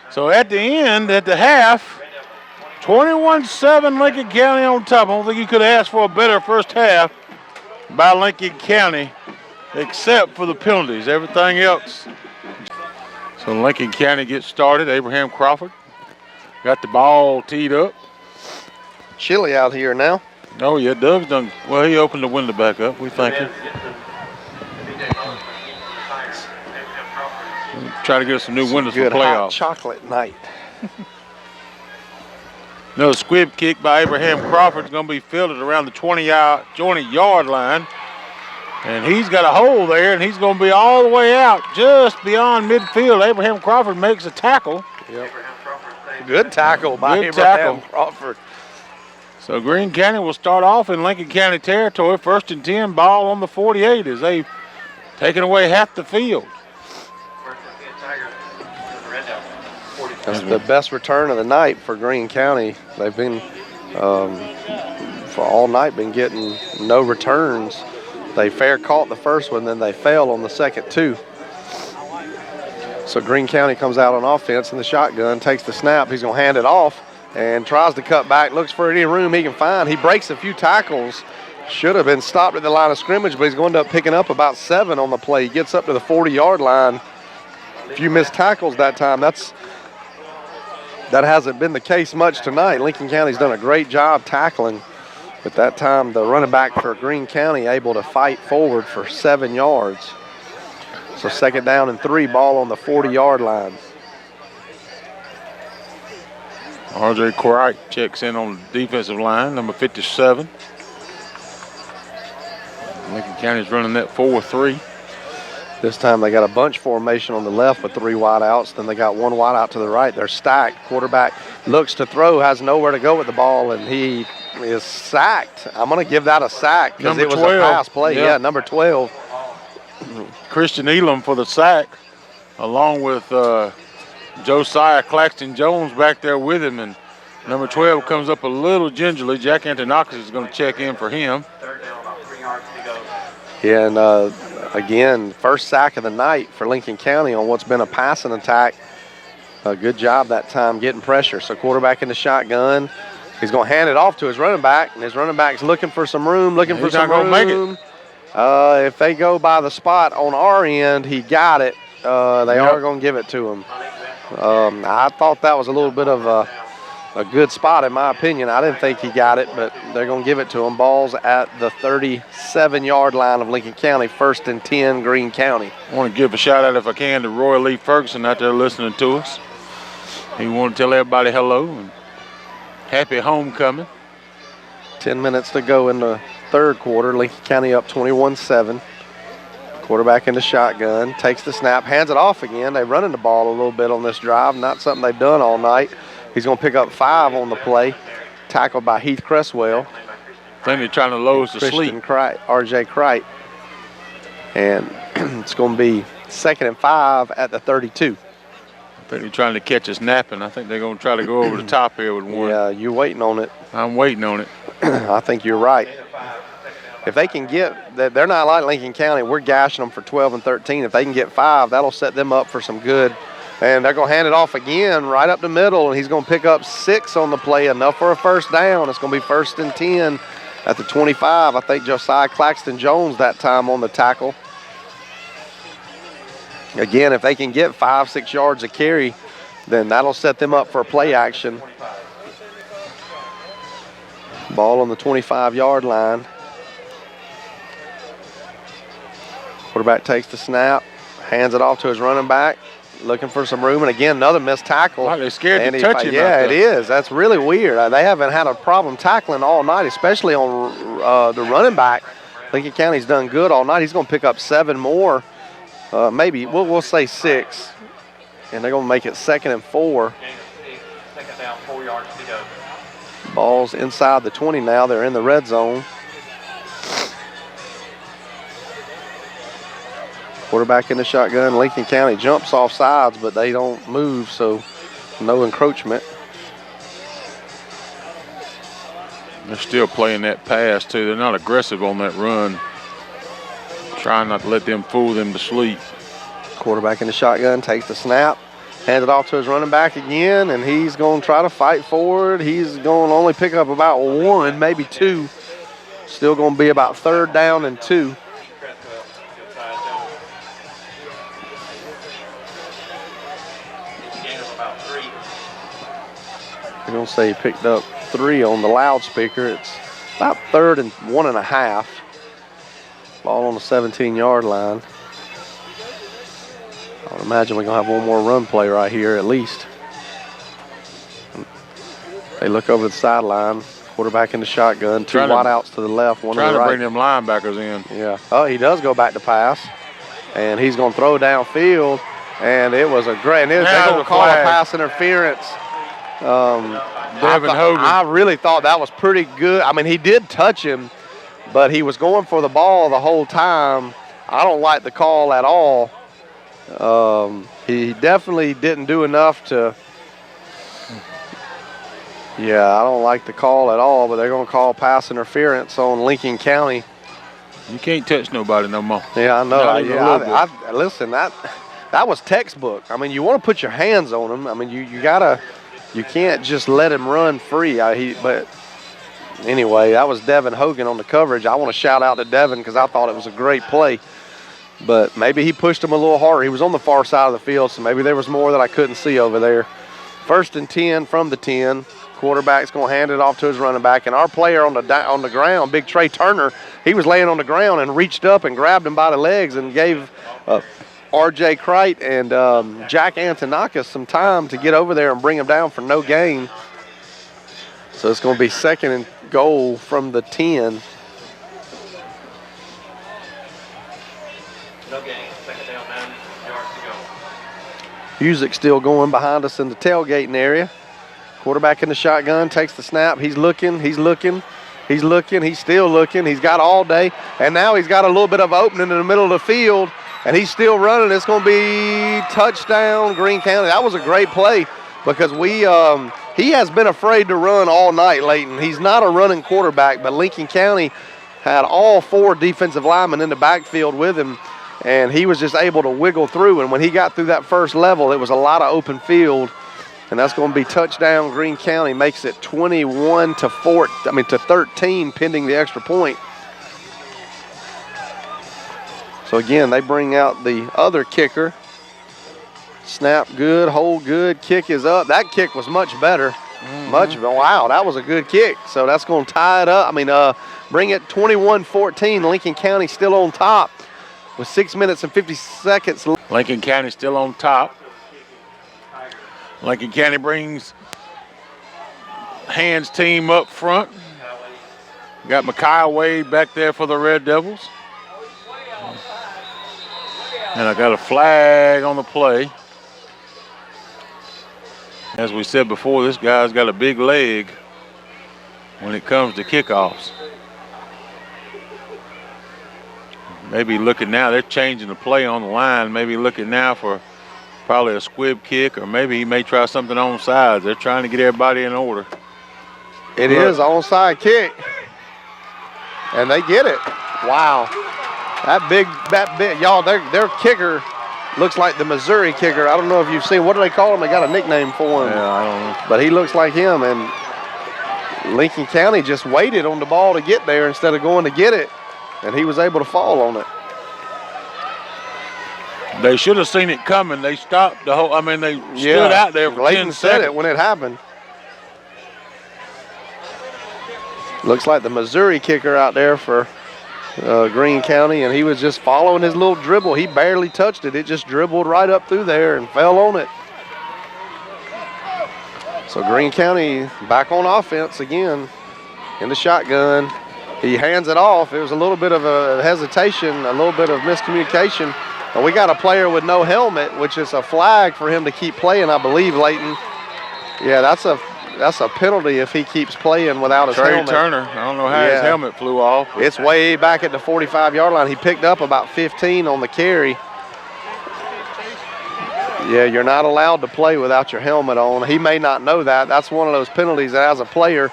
So at the end, at the half, 21-7 Lincoln County on top. I don't think you could ask for a better first half by Lincoln County, except for the penalties. Everything else. So Lincoln County gets started. Abraham Crawford got the ball teed up. Chilly out here now. Oh, yeah, Doug's done. Well, he opened the window back up. We thank him. Try to get us some new windows for Good hot playoffs. chocolate night. Another squib kick by Abraham Crawford is going to be fielded around the 20-yard line. And he's got a hole there, and he's going to be all the way out just beyond midfield. Abraham Crawford makes a tackle. Yep. Good tackle by Good Abraham tackle. Crawford. So Greene County will start off in Lincoln County territory. 1st and 10, ball on the 48 as they've taken away half the field. That's the best return of the night for Greene County. They've been, for all night, been getting no returns. They fair caught the first one, then they fail on the second two. So Greene County comes out on offense in the shotgun, takes the snap. He's going to hand it off and tries to cut back, looks for any room he can find. He breaks a few tackles. Should have been stopped at the line of scrimmage, but he's going to end up picking up about 7 on the play. He gets up to the 40-yard line. If you miss tackles that time, that hasn't been the case much tonight. Lincoln County's done a great job tackling. But that time, the running back for Greene County able to fight forward for 7 yards. So 2nd down and 3, ball on the 40-yard line. R.J. Cright checks in on the defensive line, number 57. Lincoln County's running that 4-3. This time they got a bunch formation on the left with 3 wideouts. Then they got 1 wideout to the right. They're stacked. Quarterback looks to throw, has nowhere to go with the ball, and he is sacked. I'm going to give that a sack because it was 12. a pass play. Yeah, number 12. Christian Elam for the sack, along with Josiah Claxton Jones back there with him. And number 12 comes up a little gingerly. Jack Antonakis is going to check in for him. 3rd down, about 3 yards to go. Yeah, and again, first sack of the night for Lincoln County on what's been a passing attack. A good job that time getting pressure. So quarterback in the shotgun. He's going to hand it off to his running back, and his running back's looking for some room, looking for some room. Make it. If they go by the spot on our end, he got it. They are going to give it to him. I thought that was a little bit of a good spot, in my opinion. I didn't think he got it, but they're going to give it to him. Ball's at the 37-yard line of Lincoln County, 1st and 10, Greene County. I want to give a shout-out, if I can, to Roy Lee Ferguson out there listening to us. He wanted to tell everybody hello and happy homecoming. 10 minutes to go in the 3rd quarter. Lincoln County up 21-7. Quarterback in the shotgun, takes the snap, hands it off again. They're running the ball a little bit on this drive, not something they've done all night. He's going to pick up 5 on the play. Tackled by Heath Cresswell. I think they're trying to lull us to sleep. R.J. Cright. And it's going to be 2nd and 5 at the 32. I think they're trying to catch us napping. I think they're going to try to go over the top here with one. Yeah, you're waiting on it. I'm waiting on it. I think you're right. If they can get, they're not like Lincoln County. We're gashing them for 12 and 13. If they can get 5, that'll set them up for some good. And they're going to hand it off again right up the middle, and he's going to pick up 6 on the play, enough for a 1st down. It's going to be 1st and 10 at the 25. I think Josiah Claxton Jones that time on the tackle. Again, if they can get 5-6 yards of carry, then that'll set them up for a play action. Ball on the 25-yard line. Quarterback takes the snap, hands it off to his running back, looking for some room, and again, another missed tackle. Wow, they're scared to touch him. Yeah, it is. That's really weird. They haven't had a problem tackling all night, especially on the running back. Lincoln County's done good all night. He's going to pick up 7 more, maybe. We'll say 6, and they're going to make it 2nd and 4. 2nd down, 4 yards to go. Ball's inside the 20 now. They're in the red zone. Quarterback in the shotgun. Lincoln County jumps off sides, but they don't move, so no encroachment. They're still playing that pass, too. They're not aggressive on that run. Trying not to let them fool them to sleep. Quarterback in the shotgun takes the snap, Hands it off to his running back again, and he's going to try to fight for it. He's going to only pick up about 1, maybe 2. Still going to be about 3rd down and 2. I'm going to say he picked up 3 on the loudspeaker. It's about 3rd and 1.5. Ball on the 17-yard line. I would imagine we're going to have one more run play right here at least. They look over the sideline. Quarterback in the shotgun. 2 wideouts to the left, 1 to the right. Trying to bring them linebackers in. Yeah. Oh, he does go back to pass. And he's going to throw downfield. And it was a great. And they're going to call a pass interference. Devin Hogan. I really thought that was pretty good. I mean, he did touch him, but he was going for the ball the whole time. I don't like the call at all. He definitely didn't do enough to. Yeah, I don't like the call at all, but they're going to call pass interference on Lincoln County. You can't touch nobody no more. Yeah, I know. Listen, that was textbook. I mean, you want to put your hands on him. I mean, you can't just let him run free. But anyway, that was Devin Hogan on the coverage. I want to shout out to Devin because I thought it was a great play. But maybe he pushed him a little harder. He was on the far side of the field, so maybe there was more that I couldn't see over there. 1st and 10 from the 10. Quarterback's going to hand it off to his running back. And our player on the ground, Big Trey Turner, he was laying on the ground and reached up and grabbed him by the legs and gave R.J. Kreit and Jack Antonakis some time to get over there and bring him down for no gain. So it's going to be 2nd and goal from the 10. No gain. 2nd down, 9 yards to go. Music still going behind us in the tailgating area. Quarterback in the shotgun, takes the snap. He's looking. He's still looking. He's got all day. And now he's got a little bit of opening in the middle of the field, and he's still running. It's going to be touchdown, Greene County. That was a great play because he has been afraid to run all night, Leighton. He's not a running quarterback, but Lincoln County had all 4 defensive linemen in the backfield with him, and he was just able to wiggle through. And when he got through that first level, it was a lot of open field. And that's going to be touchdown. Greene County makes it 21 to 13 pending the extra point. So again, they bring out the other kicker. Snap good, hold good, kick is up. That kick was much better. Wow, that was a good kick. So that's going to tie it up. Bring it 21-14. Lincoln County still on top with 6 minutes and 50 seconds. Lincoln County still on top. Lincoln County brings Hands team up front. Got Micaiah Wade back there for the Red Devils. And I got a flag on the play. As we said before, this guy's got a big leg when it comes to kickoffs. Maybe looking now, they're changing the play on the line. Maybe looking now for probably a squib kick, or maybe he may try something on sides. They're trying to get everybody in order. It is onside kick. And they get it. Wow. That big, y'all, their kicker looks like the Missouri kicker. I don't know if you've seen, what do they call him? They got a nickname for him. Yeah, I don't know. But he looks like him, and Lincoln County just waited on the ball to get there instead of going to get it, and he was able to fall on it. They should have seen it coming. They stopped the whole, they stood out there for Leighton 10 said seconds. it when it happened. Looks like the Missouri kicker out there for Greene County, and he was just following his little dribble. He barely touched it. It just dribbled right up through there and fell on it. So Greene County back on offense again in the shotgun. He hands it off. It was a little bit of a hesitation, a little bit of miscommunication. But we got a player with no helmet, which is a flag for him to keep playing, I believe, Leighton. Yeah, that's a penalty if he keeps playing without his helmet. Trey Turner, I don't know how his helmet flew off. It's way back at the 45-yard line. He picked up about 15 on the carry. Yeah, you're not allowed to play without your helmet on. He may not know that. That's one of those penalties that as a player,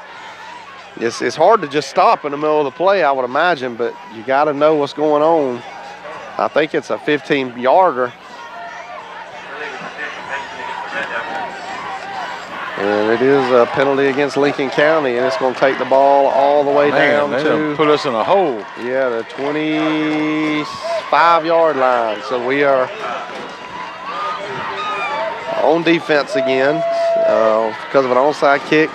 it's hard to just stop in the middle of the play, I would imagine, but you got to know what's going on. I think it's a 15-yarder. And it is a penalty against Lincoln County, and it's going to take the ball all the way down they to done put us in a hole. Yeah, the 25-yard line. So we are on defense again because of an onside kick.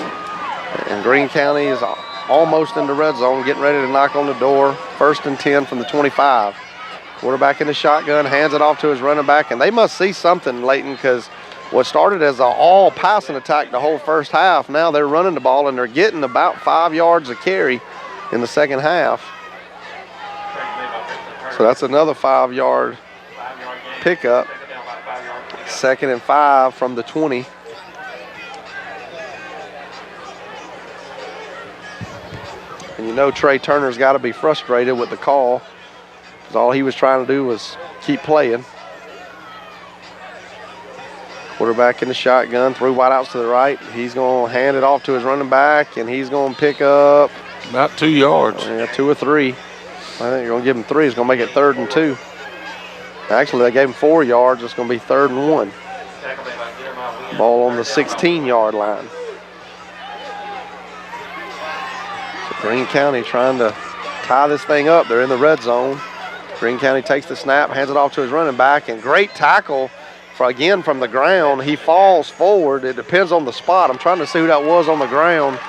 And Greene County is almost in the red zone, getting ready to knock on the door. 1st and 10 from the 25. Quarterback in the shotgun, hands it off to his running back. And they must see something, Leighton, because what started as an all-passing attack the whole first half, now they're running the ball, and they're getting about 5 yards a carry in the second half. So that's another 5-yard pickup. 2nd and 5 from the 20. And you know Trey Turner's got to be frustrated with the call, because all he was trying to do was keep playing. Quarterback in the shotgun, 3 wideouts to the right. He's going to hand it off to his running back, and he's going to pick up about 2 yards. Yeah, 2 or 3. I think you're going to give him 3. It's going to make it 3rd and 2. Actually, they gave him 4 yards. It's going to be 3rd and 1. Ball on the 16-yard line. So Greene County trying to tie this thing up. They're in the red zone. Greene County takes the snap, hands it off to his running back, and great tackle again from the ground. He falls forward. It depends on the spot. I'm trying to see who that was on the ground.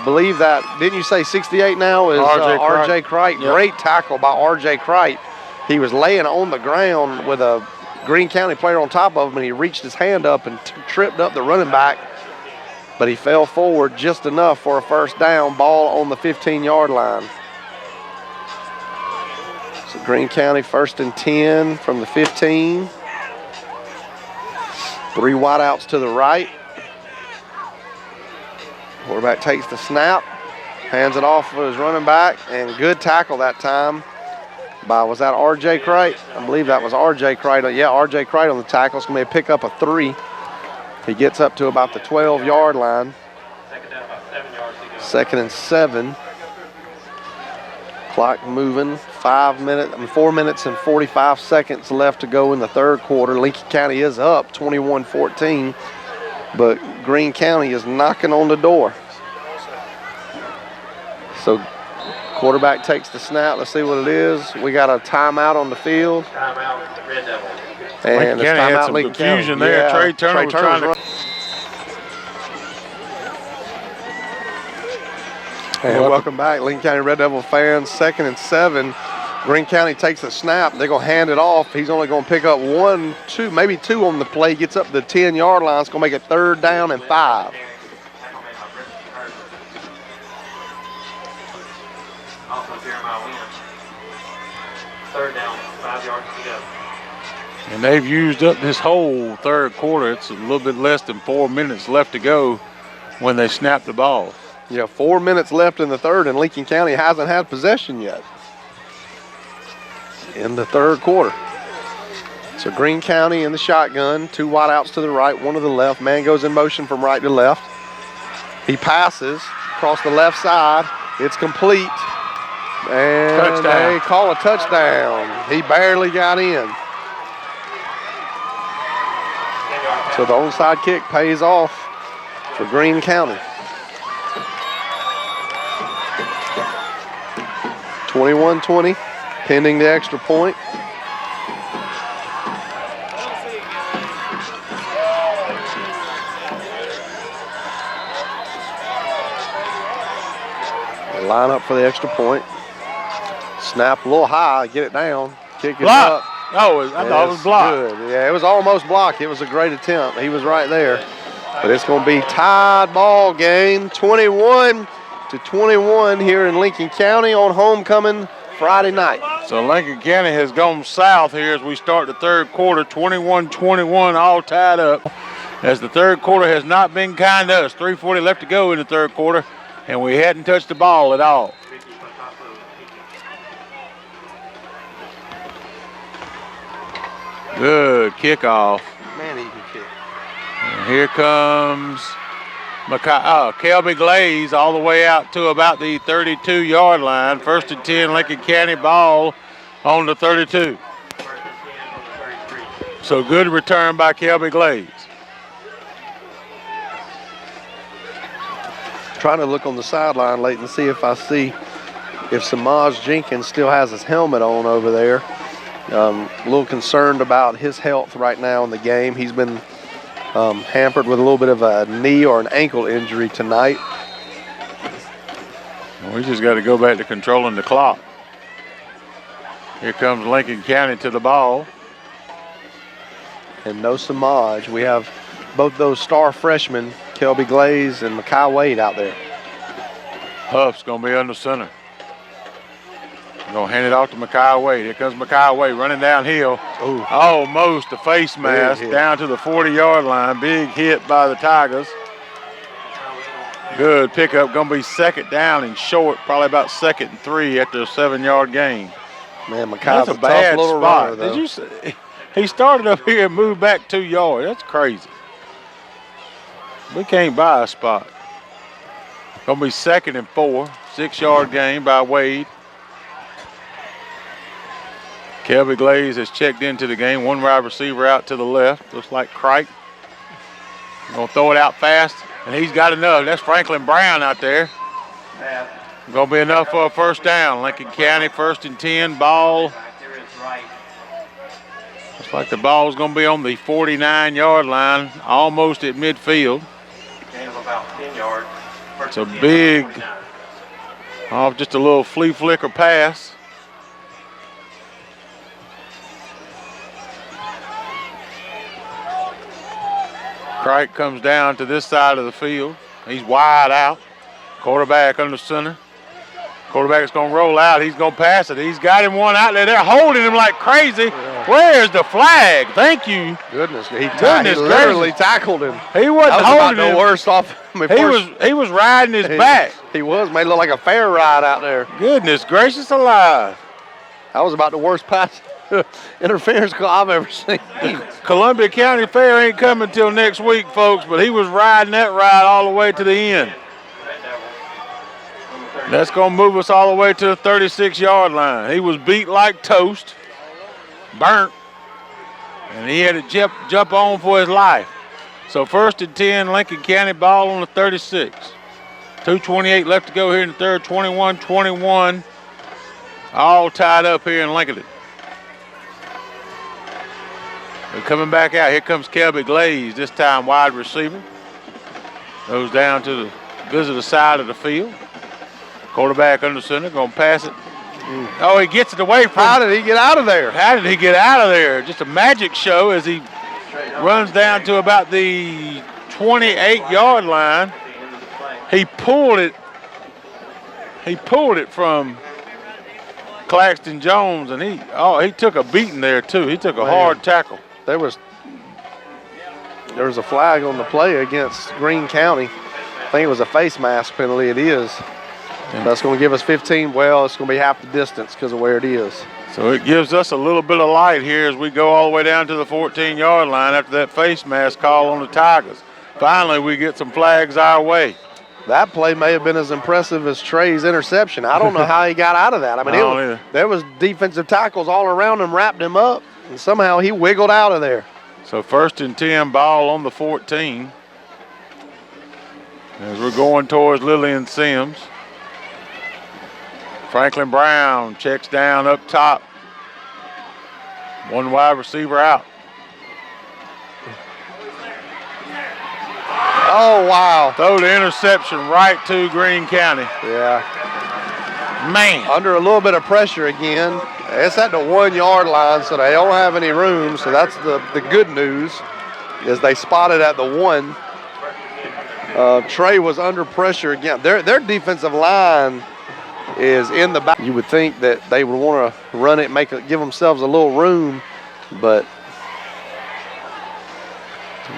Believe that, didn't you say 68 now is R.J. Crite? Yep. Great tackle by R.J. Crite. He was laying on the ground with a Greene County player on top of him, and he reached his hand up and tripped up the running back, but he fell forward just enough for a first down. Ball on the 15-yard line. So Greene County 1st and 10 from the 15. 3 wideouts to the right. Quarterback takes the snap, hands it off for his running back, and good tackle that time by, was that R.J. Crite? I believe that was R.J. Crite. Yeah, R.J. Crite on the tackle. It's going to be a pick up of 3. He gets up to about the 12-yard line. 2nd and 7. Clock moving. 4 minutes and 45 seconds left to go in the 3rd quarter. Lincoln County is up 21-14, but Greene County is knocking on the door. So quarterback takes the snap. Let's see what it is. We got a timeout on the field. Timeout, Red Devil. And Lincoln County had some confusion there. Yeah, Trey Turner was trying to. And welcome back, Lincoln County Red Devil fans. 2nd and 7. Greene County takes the snap. They're going to hand it off. He's only going to pick up 1, 2, maybe 2 on the play. Gets up to the 10-yard line. It's going to make it 3rd down and 5. Third down, 5 yards to go. And they've used up this whole 3rd quarter. It's a little bit less than 4 minutes left to go when they snap the ball. Yeah, 4 minutes left in the 3rd, and Lincoln County hasn't had possession yet in the 3rd quarter. So Greene County in the shotgun, 2 wideouts to the right, 1 to the left. Man goes in motion from right to left. He passes across the left side. It's complete. And touchdown. They call a touchdown. He barely got in. So the onside kick pays off for Greene County. 21-20, pending the extra point. Line up for the extra point. Snap a little high, get it down, kick it up. Oh, I thought it was blocked. Good. Yeah, it was almost blocked. It was a great attempt. He was right there. But it's going to be tied ball game, 21-21 here in Lincoln County on homecoming Friday night. So Lincoln County has gone south here as we start the 3rd quarter, 21-21, all tied up. As the 3rd quarter has not been kind to us. 3:40 left to go in the 3rd quarter, and we hadn't touched the ball at all. Good kickoff. Man, he can kick. And here comes Kelby Glaze all the way out to about the 32-yard line. 1st and 10, Lincoln County ball on the 32. So good return by Kelby Glaze. Trying to look on the sideline late and see if I see if Samaj Jenkins still has his helmet on over there. A little concerned about his health right now in the game. He's been hampered with a little bit of a knee or an ankle injury tonight. Well, we just got to go back to controlling the clock. Here comes Lincoln County to the ball. And no Samaj. We have both those star freshmen, Kelby Glaze and Makai Wade, out there. Huff's going to be under center. Going to hand it off to Makai Wade. Here comes Makai Wade running downhill. Ooh. Almost a face mask down to the 40-yard line. Big hit by the Tigers. Good pickup. Going to be second down and short, probably about 2nd and 3 after a 7-yard gain. Man, Makai's That's a tough bad little spot. runner, though. Did you see? He started up here and moved back 2 yards. That's crazy. We can't buy a spot. Going to be 2nd and 4. 6-yard gain by Wade. Kelby Glaze has checked into the game. One wide receiver out to the left. Looks like Crike. Going to throw it out fast, and he's got enough. That's Franklin Brown out there. Going to be enough for a first down. Lincoln County 1st and 10. Ball. Looks like the ball's going to be on the 49-yard line, almost at midfield. Gain of about 10 yards. It's a big, just a little flea flicker pass. Crike comes down to this side of the field. He's wide out. Quarterback under center. Quarterback's going to roll out. He's going to pass it. He's got him one out there. They're holding him like crazy. Yeah. Where's the flag? Thank you. Goodness, he literally tackled him. He wasn't holding him. The worst off. He was riding his back. He was. Made it look like a fair ride out there. Goodness gracious alive. That was about the worst pass interference call I've ever seen. Columbia County Fair ain't coming till next week, folks, but he was riding that ride all the way to the end. That's going to move us all the way to the 36-yard line. He was beat like toast, burnt, and he had to jump on for his life. So 1st and 10, Lincoln County ball on the 36. 2:28 left to go here in the third, 21-21. All tied up here in Lincoln. They're coming back out. Here comes Kelby Glaze, this time wide receiver. Goes down to the visitor side of the field. Quarterback under center, going to pass it. Oh, he gets it away from him. How did he get out of there? How did he get out of there? Just a magic show as he runs down to about the 28-yard line. He pulled it from Claxton Jones, and he took a beating there too. He took a hard tackle. There was a flag on the play against Greene County. I think it was a face mask penalty. It is. That's going to give us 15. Well, it's going to be half the distance because of where it is. So it gives us a little bit of light here as we go all the way down to the 14-yard line after that face mask call on the Tigers. Finally, we get some flags our way. That play may have been as impressive as Trey's interception. I don't know how he got out of that. I mean, there was defensive tackles all around him, wrapped him up, and somehow he wiggled out of there. So 1st and 10, ball on the 14. As we're going towards Lillian Sims. Franklin Brown checks down up top. One wide receiver out. Oh, wow. Throw the interception right to Greene County. Yeah. Man. Under a little bit of pressure again. It's at the 1-yard line, so they don't have any room. So that's the good news, is they spotted at the 1. Trey was under pressure again. Their defensive line is in the back. You would think that they would want to run it, give themselves a little room, but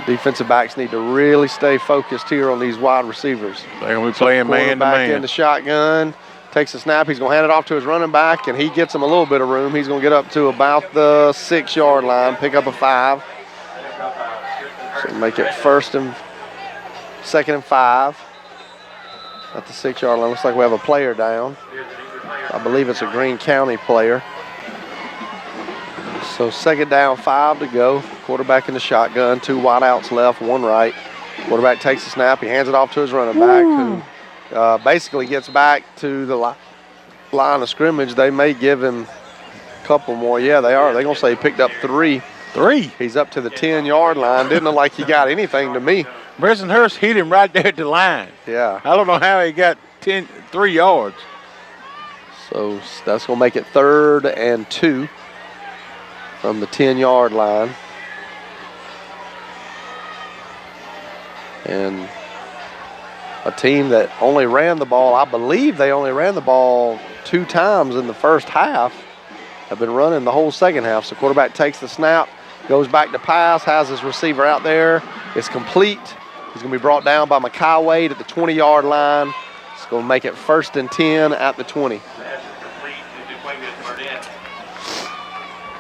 defensive backs need to really stay focused here on these wide receivers. They're going to be playing man-to-man. Back in the shotgun, takes a snap. He's going to hand it off to his running back, and he gets him a little bit of room. He's going to get up to about the 6-yard line, pick up a 5. So make it 2nd and 5. At the 6-yard line. Looks like we have a player down. I believe it's a Greene County player. So 2nd down, 5 to go. Quarterback in the shotgun. 2 wideouts left, 1 right. Quarterback takes the snap. He hands it off to his running back, who basically gets back to the line of scrimmage. They may give him a couple more. Yeah, they are. They're going to say he picked up 3. 3. He's up to the 10-yard line. Didn't look like he got anything to me. Bresson Hurst hit him right there at the line. Yeah. I don't know how he got 3 yards. So that's going to make it 3rd and 2 from the 10-yard line. And a team that only ran the ball, I believe they only ran the ball 2 times in the first half, have been running the whole second half. So quarterback takes the snap, goes back to pass, has his receiver out there. It's complete. He's going to be brought down by Mekhi Wade at the 20-yard line. It's going to make it 1st and 10 at the 20.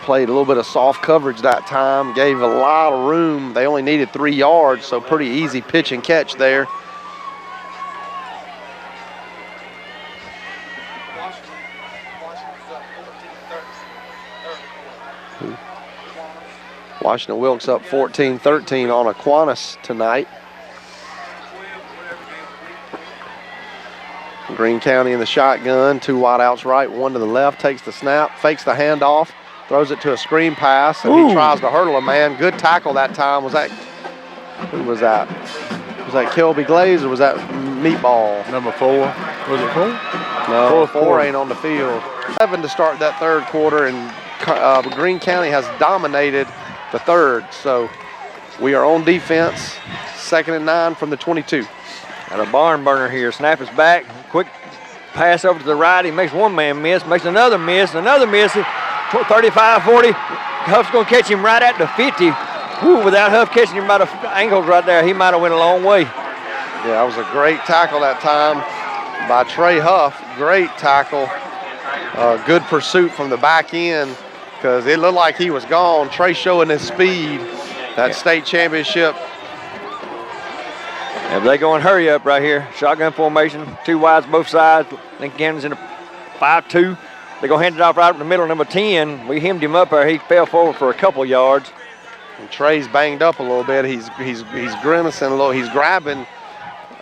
Played a little bit of soft coverage that time, gave a lot of room. They only needed 3 yards, so pretty easy pitch and catch there. Washington Wilkes up 14-13 on Aquinas tonight. Greene County in the shotgun, 2 wideouts right, 1 to the left, takes the snap, fakes the handoff, throws it to a screen pass, and he tries to hurdle a man. Good tackle that time. Was that, who was that? Was that Kelby Glaze or was that Meatball? Number 4. Was it 4? No, 4 ain't on the field. 7 to start that 3rd quarter, and Greene County has dominated the 3rd. So we are on defense, 2nd and 9 from the 22. Got a barn burner here. Snap is back. Quick pass over to the right. He makes one man miss, makes another miss. 35, 40. Huff's going to catch him right at the 50. Woo, without Huff catching him by the ankles right there, he might have went a long way. Yeah, that was a great tackle that time by Trey Huff. Great tackle. Good pursuit from the back end because it looked like he was gone. Trey showing his speed. That state championship. If they going hurry up right here, shotgun formation, 2 wides both sides. Lincoln County's in a 5-2. They're going to hand it off right in the middle, number 10. We hemmed him up there. He fell forward for a couple yards. And Trey's banged up a little bit. He's grimacing a little. He's grabbing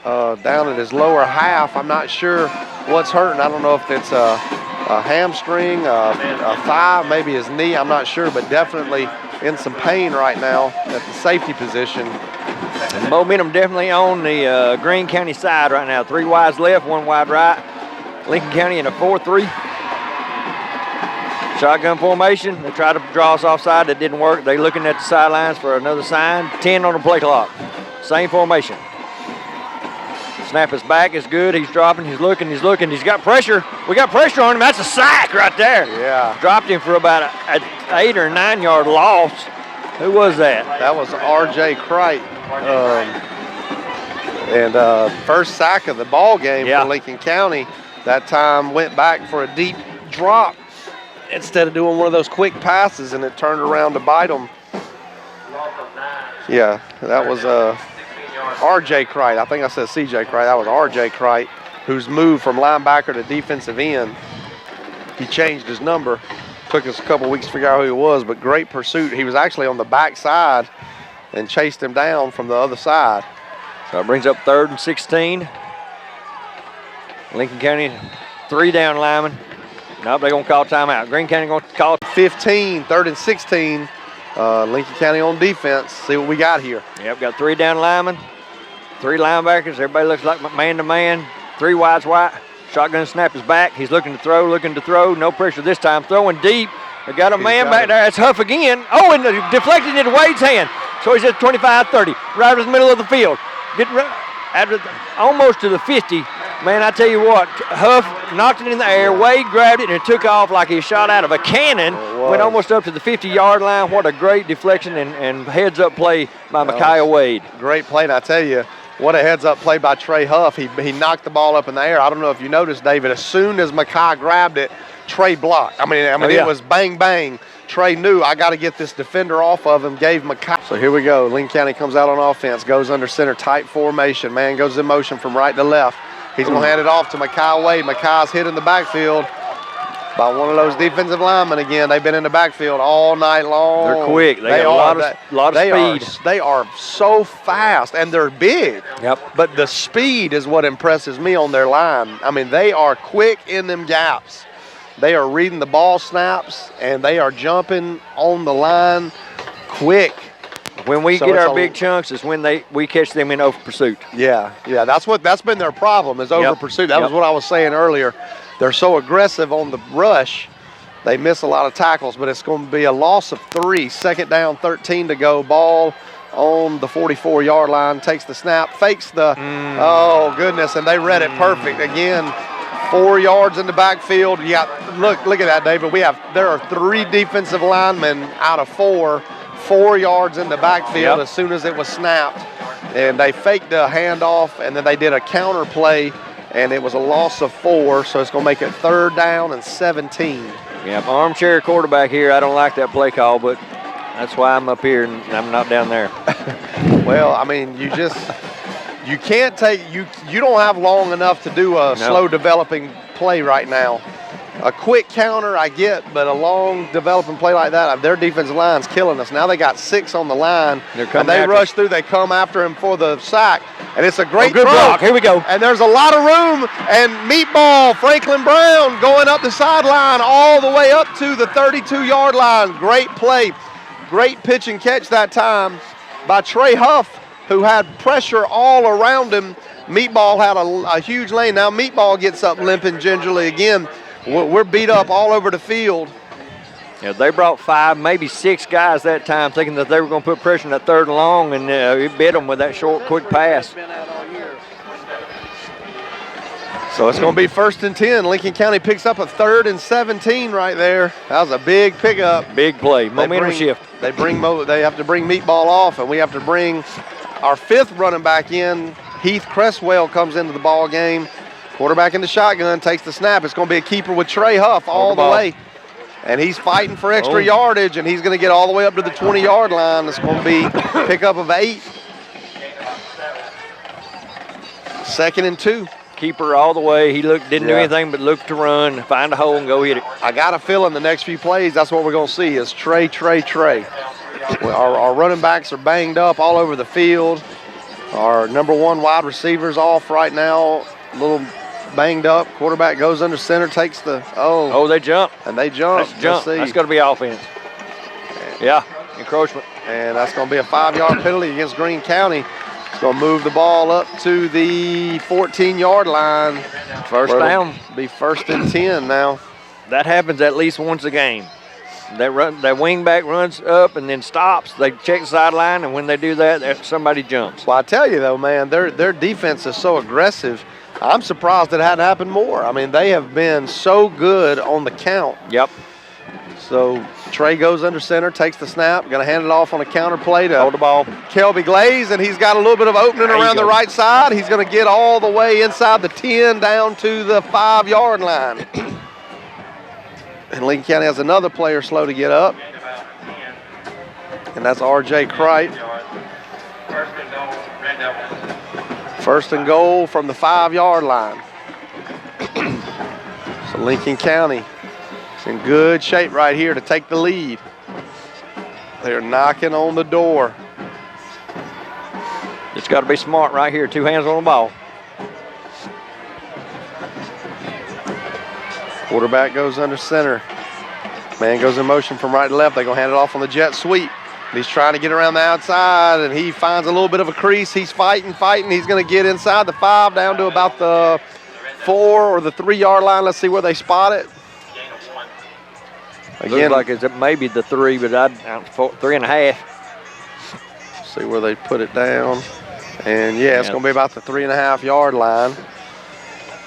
down at his lower half. I'm not sure what's hurting. I don't know if it's a hamstring, a thigh, maybe his knee. I'm not sure, but definitely in some pain right now at the safety position. And momentum definitely on the Greene County side right now. 3 wides left, 1 wide right. Lincoln County in a 4-3. Shotgun formation. They tried to draw us offside. That didn't work. They're looking at the sidelines for another sign. 10 on the play clock. Same formation. Snap is back. It's good. He's dropping. He's looking. He's got pressure. We got pressure on him. That's a sack right there. Yeah. Dropped him for about an 8 or 9 yard loss. Who was that? That was R.J. Crite. First sack of the ball game for Lincoln County. That time went back for a deep drop instead of doing one of those quick passes, and it turned around to bite them. Yeah, that was R.J. Crite. I think I said C.J. Crite. That was R.J. Crite, who's moved from linebacker to defensive end. He changed his number. Took us a couple weeks to figure out who he was, but great pursuit. He was actually on the back side and chased him down from the other side. So it brings up 3rd and 16. Lincoln County, 3 down linemen. Nope, they're going to call timeout. Greene County going to call 15, 3rd and 16. Lincoln County on defense. See what we got here. Yep, got 3 down linemen, 3 linebackers. Everybody looks like man-to-man. 3 wides wide. Shotgun snap is back. He's looking to throw. No pressure this time. Throwing deep. They got a man back there. It's Huff again. Oh, and deflected into Wade's hand. So he's at 25-30, right in the middle of the field. Almost to the 50. Man, I tell you what, Huff knocked it in the air. Wade grabbed it and it took off like he shot out of a cannon. Went almost up to the 50-yard line. What a great deflection and heads-up play by Micaiah Wade. Great play, and I tell you, what a heads-up play by Trey Huff. He knocked the ball up in the air. I don't know if you noticed, David, as soon as Mekhi grabbed it, Trey blocked. It was bang, bang. Trey knew, I got to get this defender off of him, gave Mekhi. So here we go. Lincoln County comes out on offense, goes under center, tight formation. Man goes in motion from right to left. He's going to hand it off to Mekhi Wade. Mekhi's hit in the backfield. by one of those defensive linemen again. They've been in the backfield all night long. They're quick. They got a lot of speed. They are so fast, and they're big. Yep. But the speed is what impresses me on their line. I mean, they are quick in them gaps. They are reading the ball snaps, and they are jumping on the line quick. When we get our big chunks is when we catch them in over pursuit. Yeah, that's been their problem is over pursuit. That was what I was saying earlier. They're so aggressive on the rush, they miss a lot of tackles, but it's going to be a loss of 3. Second down, 13 to go. Ball on the 44-yard line, takes the snap, fakes the, oh goodness, and they read it perfect. Again, 4 yards in the backfield. You got, look at that, David. There are 3 defensive linemen out of 4 yards in the backfield as soon as it was snapped. And they faked the handoff, and then they did a counter play, and it was a loss of 4, so it's going to make it 3rd down and 17. Yeah, armchair quarterback here. I don't like that play call, but that's why I'm up here and I'm not down there. Well, I mean, you can't take, you don't have long enough to do a slow developing play right now. A quick counter I get, but a long developing play like that, their defensive line's killing us. Now they got 6 on the line, and they rush through. They come after him for the sack, and it's a great good block. Here we go. And there's a lot of room, and Meatball, Franklin Brown, going up the sideline all the way up to the 32-yard line. Great play. Great pitch and catch that time by Trey Huff, who had pressure all around him. Meatball had a huge lane. Now Meatball gets up limping gingerly again. We're beat up all over the field. Yeah, they brought 5, maybe 6 guys that time, thinking that they were going to put pressure in that 3rd and long, and it bit them with that short, quick pass. So it's going to be 1st and 10. Lincoln County picks up a 3rd and 17 right there. That was a big pickup. Big play, momentum shift. They have to bring Meatball off, and we have to bring our 5th running back in. Heath Cresswell comes into the ball game. Quarterback in the shotgun, takes the snap. It's going to be a keeper with Trey Huff all the way. And he's fighting for extra yardage, and he's going to get all the way up to the 20-yard line. It's going to be pickup of 8. 2nd and 2. Keeper all the way. He didn't do anything but look to run, find a hole, and go hit it. I got a feeling the next few plays, that's what we're going to see is Trey. Our running backs are banged up all over the field. Our number 1 wide receiver's off right now, a little banged up. Quarterback goes under center, takes the, they jump. And they jump. That's going to be offense. Yeah, encroachment. And that's going to be a 5-yard penalty against Greene County. It's going to move the ball up to the 14-yard line. 1st down. Be 1st and 10 now. That happens at least once a game. That wing back runs up and then stops. They check the sideline, and when they do that, somebody jumps. Well, I tell you, though, man, their defense is so aggressive. I'm surprised it hadn't happened more. I mean, they have been so good on the count. Yep. So Trey goes under center, takes the snap, going to hand it off on a counter play to hold the ball. Kelby Glaze, and he's got a little bit of opening around the right side. He's going to get all the way inside the 10 down to the 5-yard line. And Lincoln County has another player slow to get up, and that's R.J. Kright. 1st and goal from the 5-yard line. So Lincoln County is in good shape right here to take the lead. They're knocking on the door. Just got to be smart right here. 2 hands on the ball. Quarterback goes under center. Man goes in motion from right to left. They're going to hand it off on the jet sweep. He's trying to get around the outside, and he finds a little bit of a crease. He's fighting. He's going to get inside the 5 down to about the 4 or the 3-yard line. Let's see where they spot it. Again, looks like it's maybe the 3, but 3.5. See where they put it down. And, it's going to be about the 3.5-yard line.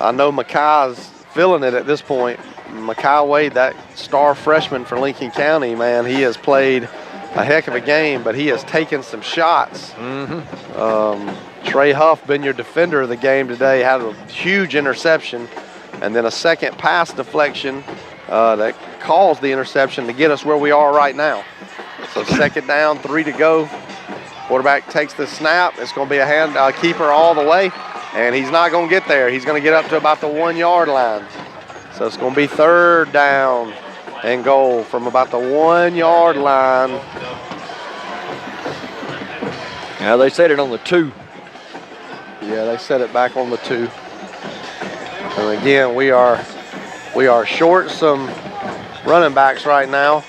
I know Mackay's feeling it at this point. Mackay Wade, that star freshman for Lincoln County, man, he has played a heck of a game, but he has taken some shots. Trey Huff, been your defender of the game today, had a huge interception, and then a second pass deflection that caused the interception to get us where we are right now. So 2nd down, 3 to go. Quarterback takes the snap. It's going to be a keeper all the way, and he's not going to get there. He's going to get up to about the 1-yard line. So it's going to be 3rd down and goal from about the 1 yard line. Now they set it on the 2. Yeah, they set it back on the 2. And again, we are short some running backs right now.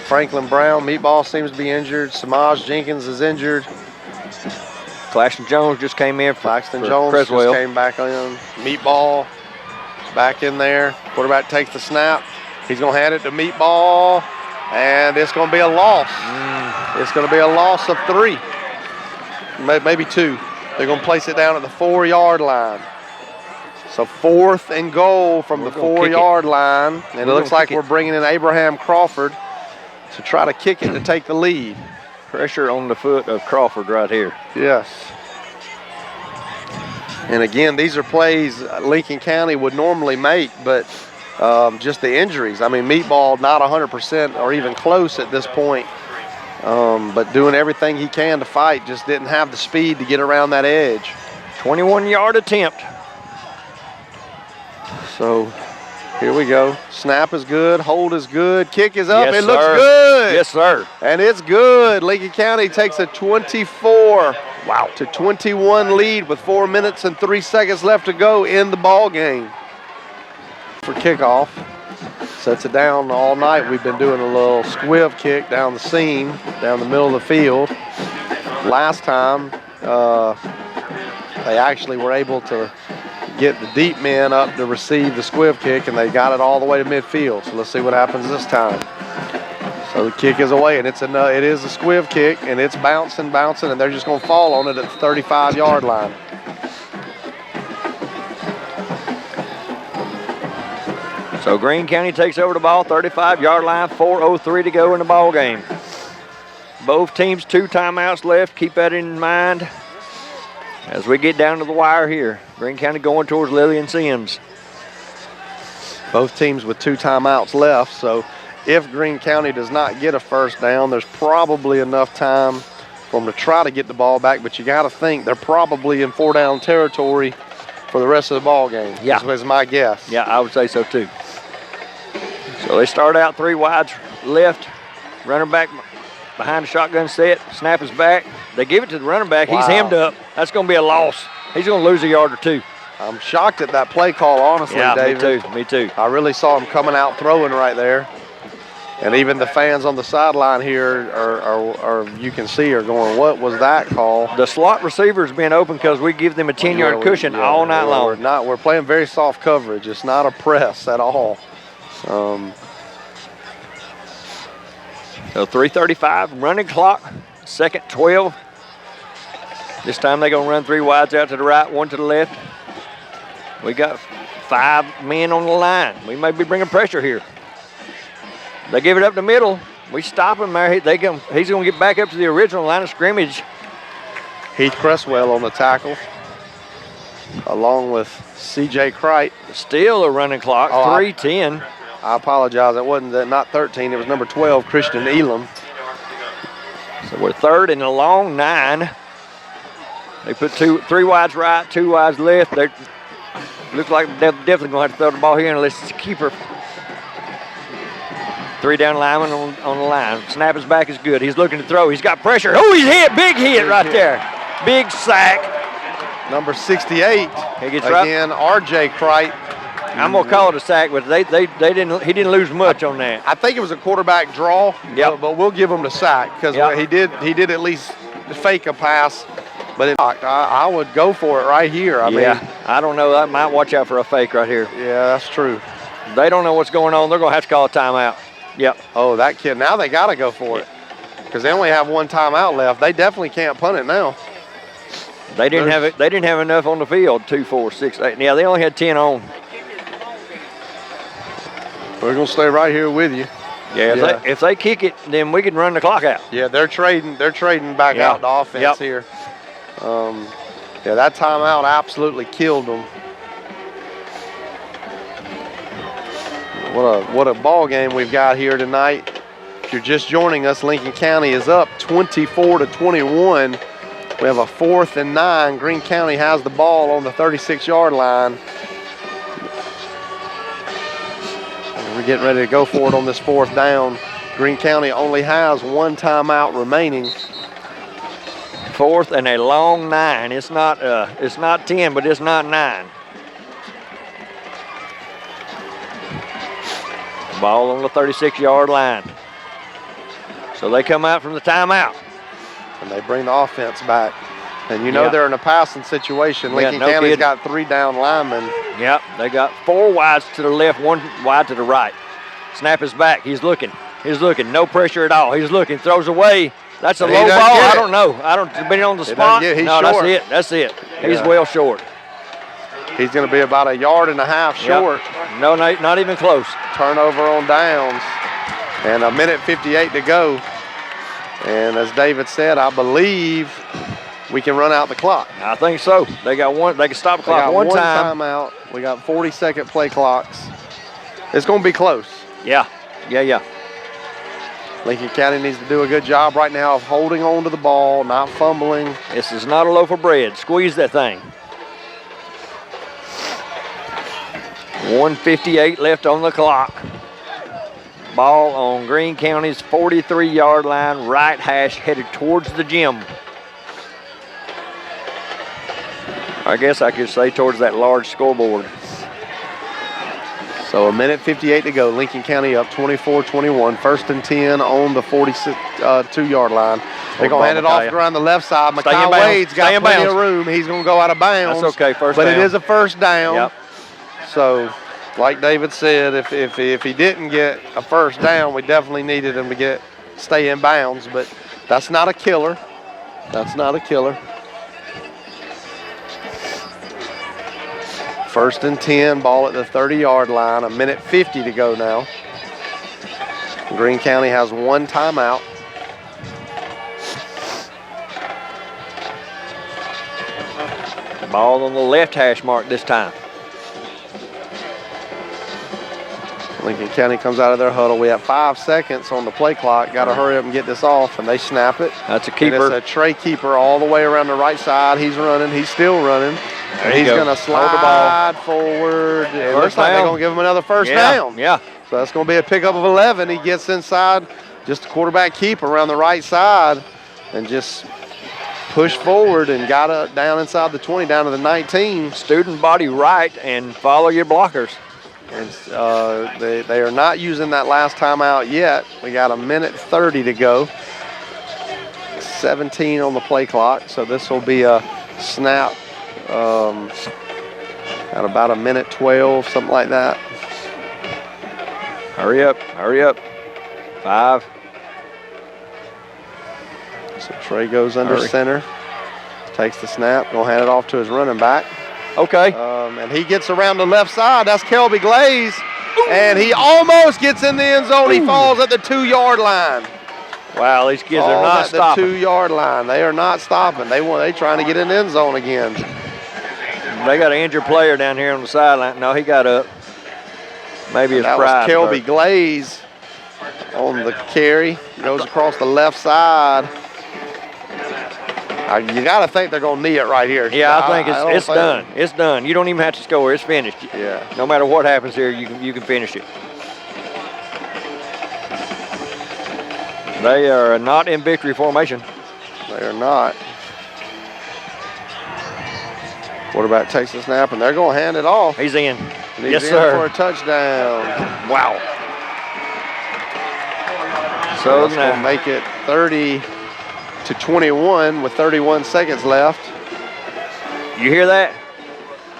Franklin Brown, Meatball seems to be injured. Samaj Jenkins is injured. Claxton Jones just came in. Claxton Jones Creswell just came back in. Meatball back in there. Quarterback takes the snap. He's going to hand it to Meatball, and it's going to be a loss. It's going to be a loss of 3, maybe 2. They're going to place it down at the 4 yard line. So 4th and goal from the 4 yard line, and it looks like we're bringing in Abraham Crawford to try to kick it to take the lead. Pressure on the foot of Crawford right here. Yes. And again, these are plays Lincoln County would normally make, but just the injuries. I mean, Meatball not 100% or even close at this point, but doing everything he can to fight, just didn't have the speed to get around that edge. 21-yard attempt. So here we go. Snap is good. Hold is good. Kick is up. Yes, it looks sir. good. Yes, sir. And it's good. Lincoln County takes a 24 to 21 lead with 4 minutes and 3 seconds left to go in the ball game. For kickoff. Sets it down all night. We've been doing a little squiv kick down the seam, down the middle of the field. Last time, they actually were able to get the deep men up to receive the squiv kick, and they got it all the way to midfield. So let's see what happens this time. So the kick is away, and it is a squiv kick, and it's bouncing, and they're just going to fall on it at the 35 yard line. So Greene County takes over the ball, 35 yard line, 4:03 to go in the ball game. Both teams 2 timeouts left. Keep that in mind as we get down to the wire here. Greene County going towards Lillian Sims. Both teams with 2 timeouts left, so if Greene County does not get a first down, there's probably enough time for them to try to get the ball back, but you got to think they're probably in 4 down territory for the rest of the ball game. Yeah. That's my guess. Yeah, I would say so too. So they start out 3 wides left, running back behind the shotgun set, snap is back. They give it to the running back. Wow. He's hemmed up. That's going to be a loss. He's going to lose a yard or 2. I'm shocked at that play call, honestly, David. Me too. I really saw him coming out throwing right there. And even the fans on the sideline here are you can see are going, what was that call? The slot receiver's been open because we give them a 10-yard cushion all night long. We're playing very soft coverage. It's not a press at all. So 3:35 running clock, 2nd 12. This time they're going to run 3 wides out to the right, 1 to the left. We got 5 men on the line. We may be bringing pressure here. They give it up the middle. We stop him there. He's going to get back up to the original line of scrimmage. Heath Cresswell on the tackle, along with C.J. Crite. Still a running clock, 3:10. I apologize. It wasn't not 13. It was number 12, Christian Elam. So we're 3rd and a long 9. They put 3 wides right, 2 wides left. They looks like they're definitely going to have to throw the ball here unless it's a keeper. 3 down linemen on the line. Snap his back is good. He's looking to throw. He's got pressure. Oh, he's hit. Big hit right there. Big sack. Number 68. He gets again, R.J. Crite. I'm gonna call it a sack, but they didn't. He didn't lose much on that. I think it was a quarterback draw. Yep. But we'll give him the sack because he did at least fake a pass. But I would go for it right here. I mean, I don't know. I might watch out for a fake right here. Yeah, that's true. They don't know what's going on. They're gonna have to call a timeout. Yep. Oh, that kid. Now they got to go for it because they only have 1 timeout left. They definitely can't punt it now. They didn't have it. They didn't have enough on the field. 2, 4, 6, 8. Yeah, they only had 10 on. We're gonna stay right here with you. Yeah, if they kick it, then we can run the clock out. Yeah, they're trading back out the offense here. That timeout absolutely killed them. What a ball game we've got here tonight. If you're just joining us, Lincoln County is up 24-21 with We have a 4th and 9. Greene County has the ball on the 36-yard line. And we're getting ready to go for it on this 4th down. Greene County only has 1 timeout remaining. 4th and a long 9. It's not 10, but it's not 9. Ball on the 36-yard line. So they come out from the timeout. And they bring the offense back. And you know they're in a passing situation. Lincoln no County's kidding. got 3 down linemen. Yep, they got 4 wides to the left, 1 wide to the right. Snap is back. He's looking. No pressure at all. He's looking. Throws away. That's a low ball. I don't know. Depending on the spot. No, short. That's it. He's well short. He's going to be about 1.5 yards short. No, not even close. Turnover on downs. And 1:58 to go. And as David said, I believe we can run out the clock. I think so. They got one. They can stop the clock one time. Timeout. We got 40-second play clocks. It's going to be close. Yeah. Lincoln County needs to do a good job right now of holding on to the ball, not fumbling. This is not a loaf of bread. Squeeze that thing. 1:58 left on the clock. Ball on Greene County's 43-yard line, right hash, headed towards the gym. I guess I could say towards that large scoreboard. So 1:58 to go. Lincoln County up 24-21. 1st and 10 on the 42-yard line. They're going to hand it off around the left side. Makai Wade's got plenty of room. He's going to go out of bounds. That's okay, first down. down. But it is a first down. Yep. So, like David said, if he didn't get a first down, we definitely needed him to stay in bounds. But that's not a killer. That's not a killer. 1st and 10, ball at the 30-yard line. 1:50 to go now. Greene County has 1 timeout. Ball on the left hash mark this time. Lincoln County comes out of their huddle. We have 5 seconds on the play clock. Got to hurry up and get this off, and they snap it. That's a keeper. And it's a tray keeper all the way around the right side. He's running. He's still running. There He's go. going to slide forward. It looks like they're going to give him another first down. Yeah. So that's going to be a pickup of 11. He gets inside, just a quarterback keep around the right side, and just push forward and got it down inside the 20, down to the 19. Student body right and follow your blockers. And they are not using that last timeout yet. We got 1:30 to go. 17 on the play clock, so this will be a snap at about 1:12, something like that. Hurry up. 5. So Trey goes under center, takes the snap, gonna hand it off to his running back. Okay. And he gets around the left side. That's Kelby Glaze. And he almost gets in the end zone. He falls at the 2-yard line. Wow, these kids are not stopping. The 2-yard line. They are not stopping. They trying to get in the end zone again. They got an injured player down here on the sideline. No, he got up. Maybe his pride. That was Kelby Glaze on the carry. Goes across the left side. You got to think they're going to knee it right here. Yeah, I think it's done. It's done. You don't even have to score. It's finished. Yeah. No matter what happens here, you can finish it. They are not in victory formation. They are not. Quarterback takes the snap, and they're going to hand it off. He's in. He's yes, in sir. For a touchdown. Wow. So that's going to make it 30-21 with 31 seconds left. You hear that?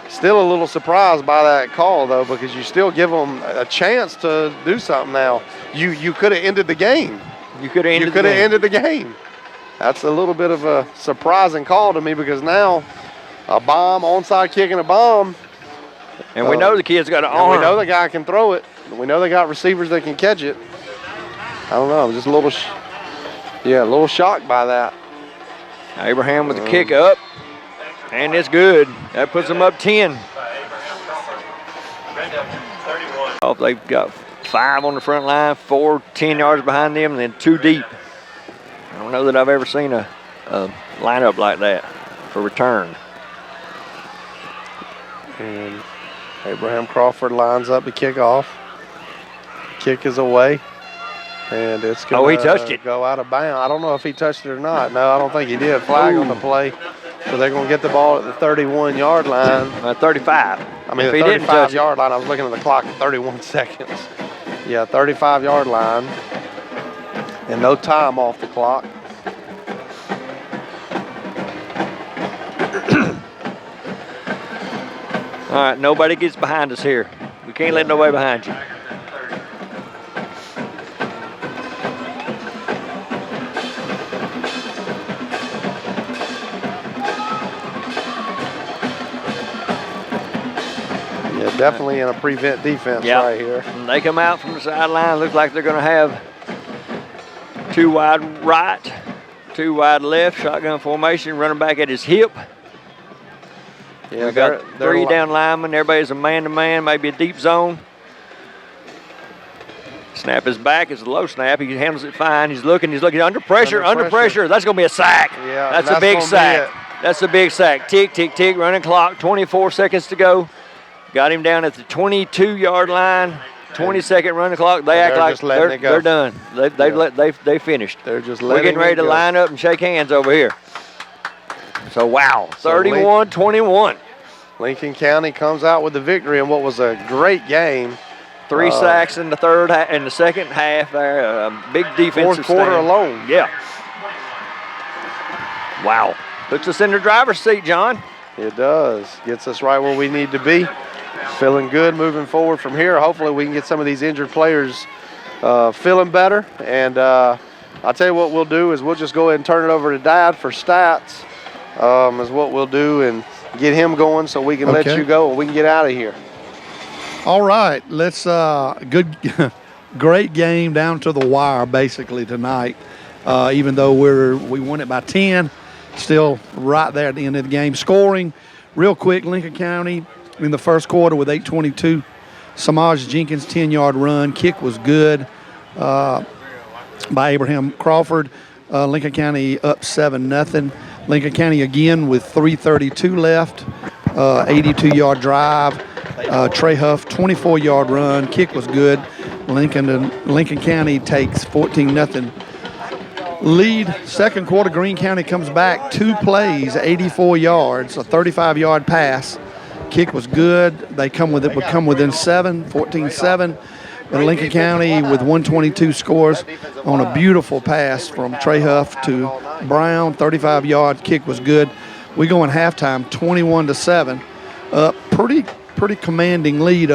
Still a little surprised by that call, though, because you still give them a chance to do something now. You could have ended the game. You could have ended the game. That's a little bit of a surprising call to me, because now a bomb, onside kick and a bomb. And we know the kid's got an arm. We know the guy can throw it. We know they got receivers that can catch it. I don't know. I'm just a little shocked by that. Abraham with the kick up. And it's good. That puts them up 10. Oh, they've got 5 on the front line, 4 10 yards behind them, and then 2 deep. I don't know that I've ever seen a line up like that for return. And Abraham Crawford lines up to kick off. Kick is away. And it's going he touched it. Go out of bounds. I don't know if he touched it or not. No, I don't think he did. Flag on the play. So they're going to get the ball at the 31-yard line. 35. I mean, If the he didn't touch it. 35-yard line. I was looking at the clock at 31 seconds. Yeah, 35-yard line. And no time off the clock. All right, nobody gets behind us here. We can't let nobody behind you. Yeah, definitely in a prevent defense right here. And they come out from the sideline. Looks like they're going to have 2 wide right, 2 wide left, shotgun formation, running back at his hip. Yeah, We got 3 down linemen. Everybody's a man-to-man, maybe a deep zone. Snap is back. It's a low snap. He handles it fine. He's looking under pressure. Under pressure. That's going to be a sack. Yeah, that's a big sack. That's a big sack. Tick, tick, tick. Running clock. 24 seconds to go. Got him down at the 22-yard line. 20-second running clock. They act like they're done. They finished. They're just We're getting ready to line up and shake hands over here. So, wow, 31-21. Lincoln County comes out with the victory in what was a great game. 3 sacks in the second half there. Big defensive fourth quarter stand. alone. Yeah. Wow. Puts us in the driver's seat, John. It does. Gets us right where we need to be. Feeling good moving forward from here. Hopefully we can get some of these injured players feeling better. And I'll tell you what we'll do is we'll just go ahead and turn it over to Dad for stats is what we'll do, and get him going so we can let you go and we can get out of here. All right, let's great game down to the wire basically tonight. Even though we won it by 10, still right there at the end of the game. Scoring real quick, Lincoln County in the first quarter with 8:22. Samaj Jenkins 10-yard run. Kick was good by Abraham Crawford. Lincoln County up 7-0. Lincoln County again with 3:32 left. 82-yard drive. Trey Huff 24-yard run. Kick was good. Lincoln County takes 14-0 lead. Second quarter, Greene County comes back 2 plays, 84 yards, a 35-yard pass. Kick was good. They would come within 7, 14-7. And Lincoln County with 122 scores on a beautiful pass from Trey Huff to Brown. 35-yard kick was good. We go in halftime 21-7. Pretty commanding lead.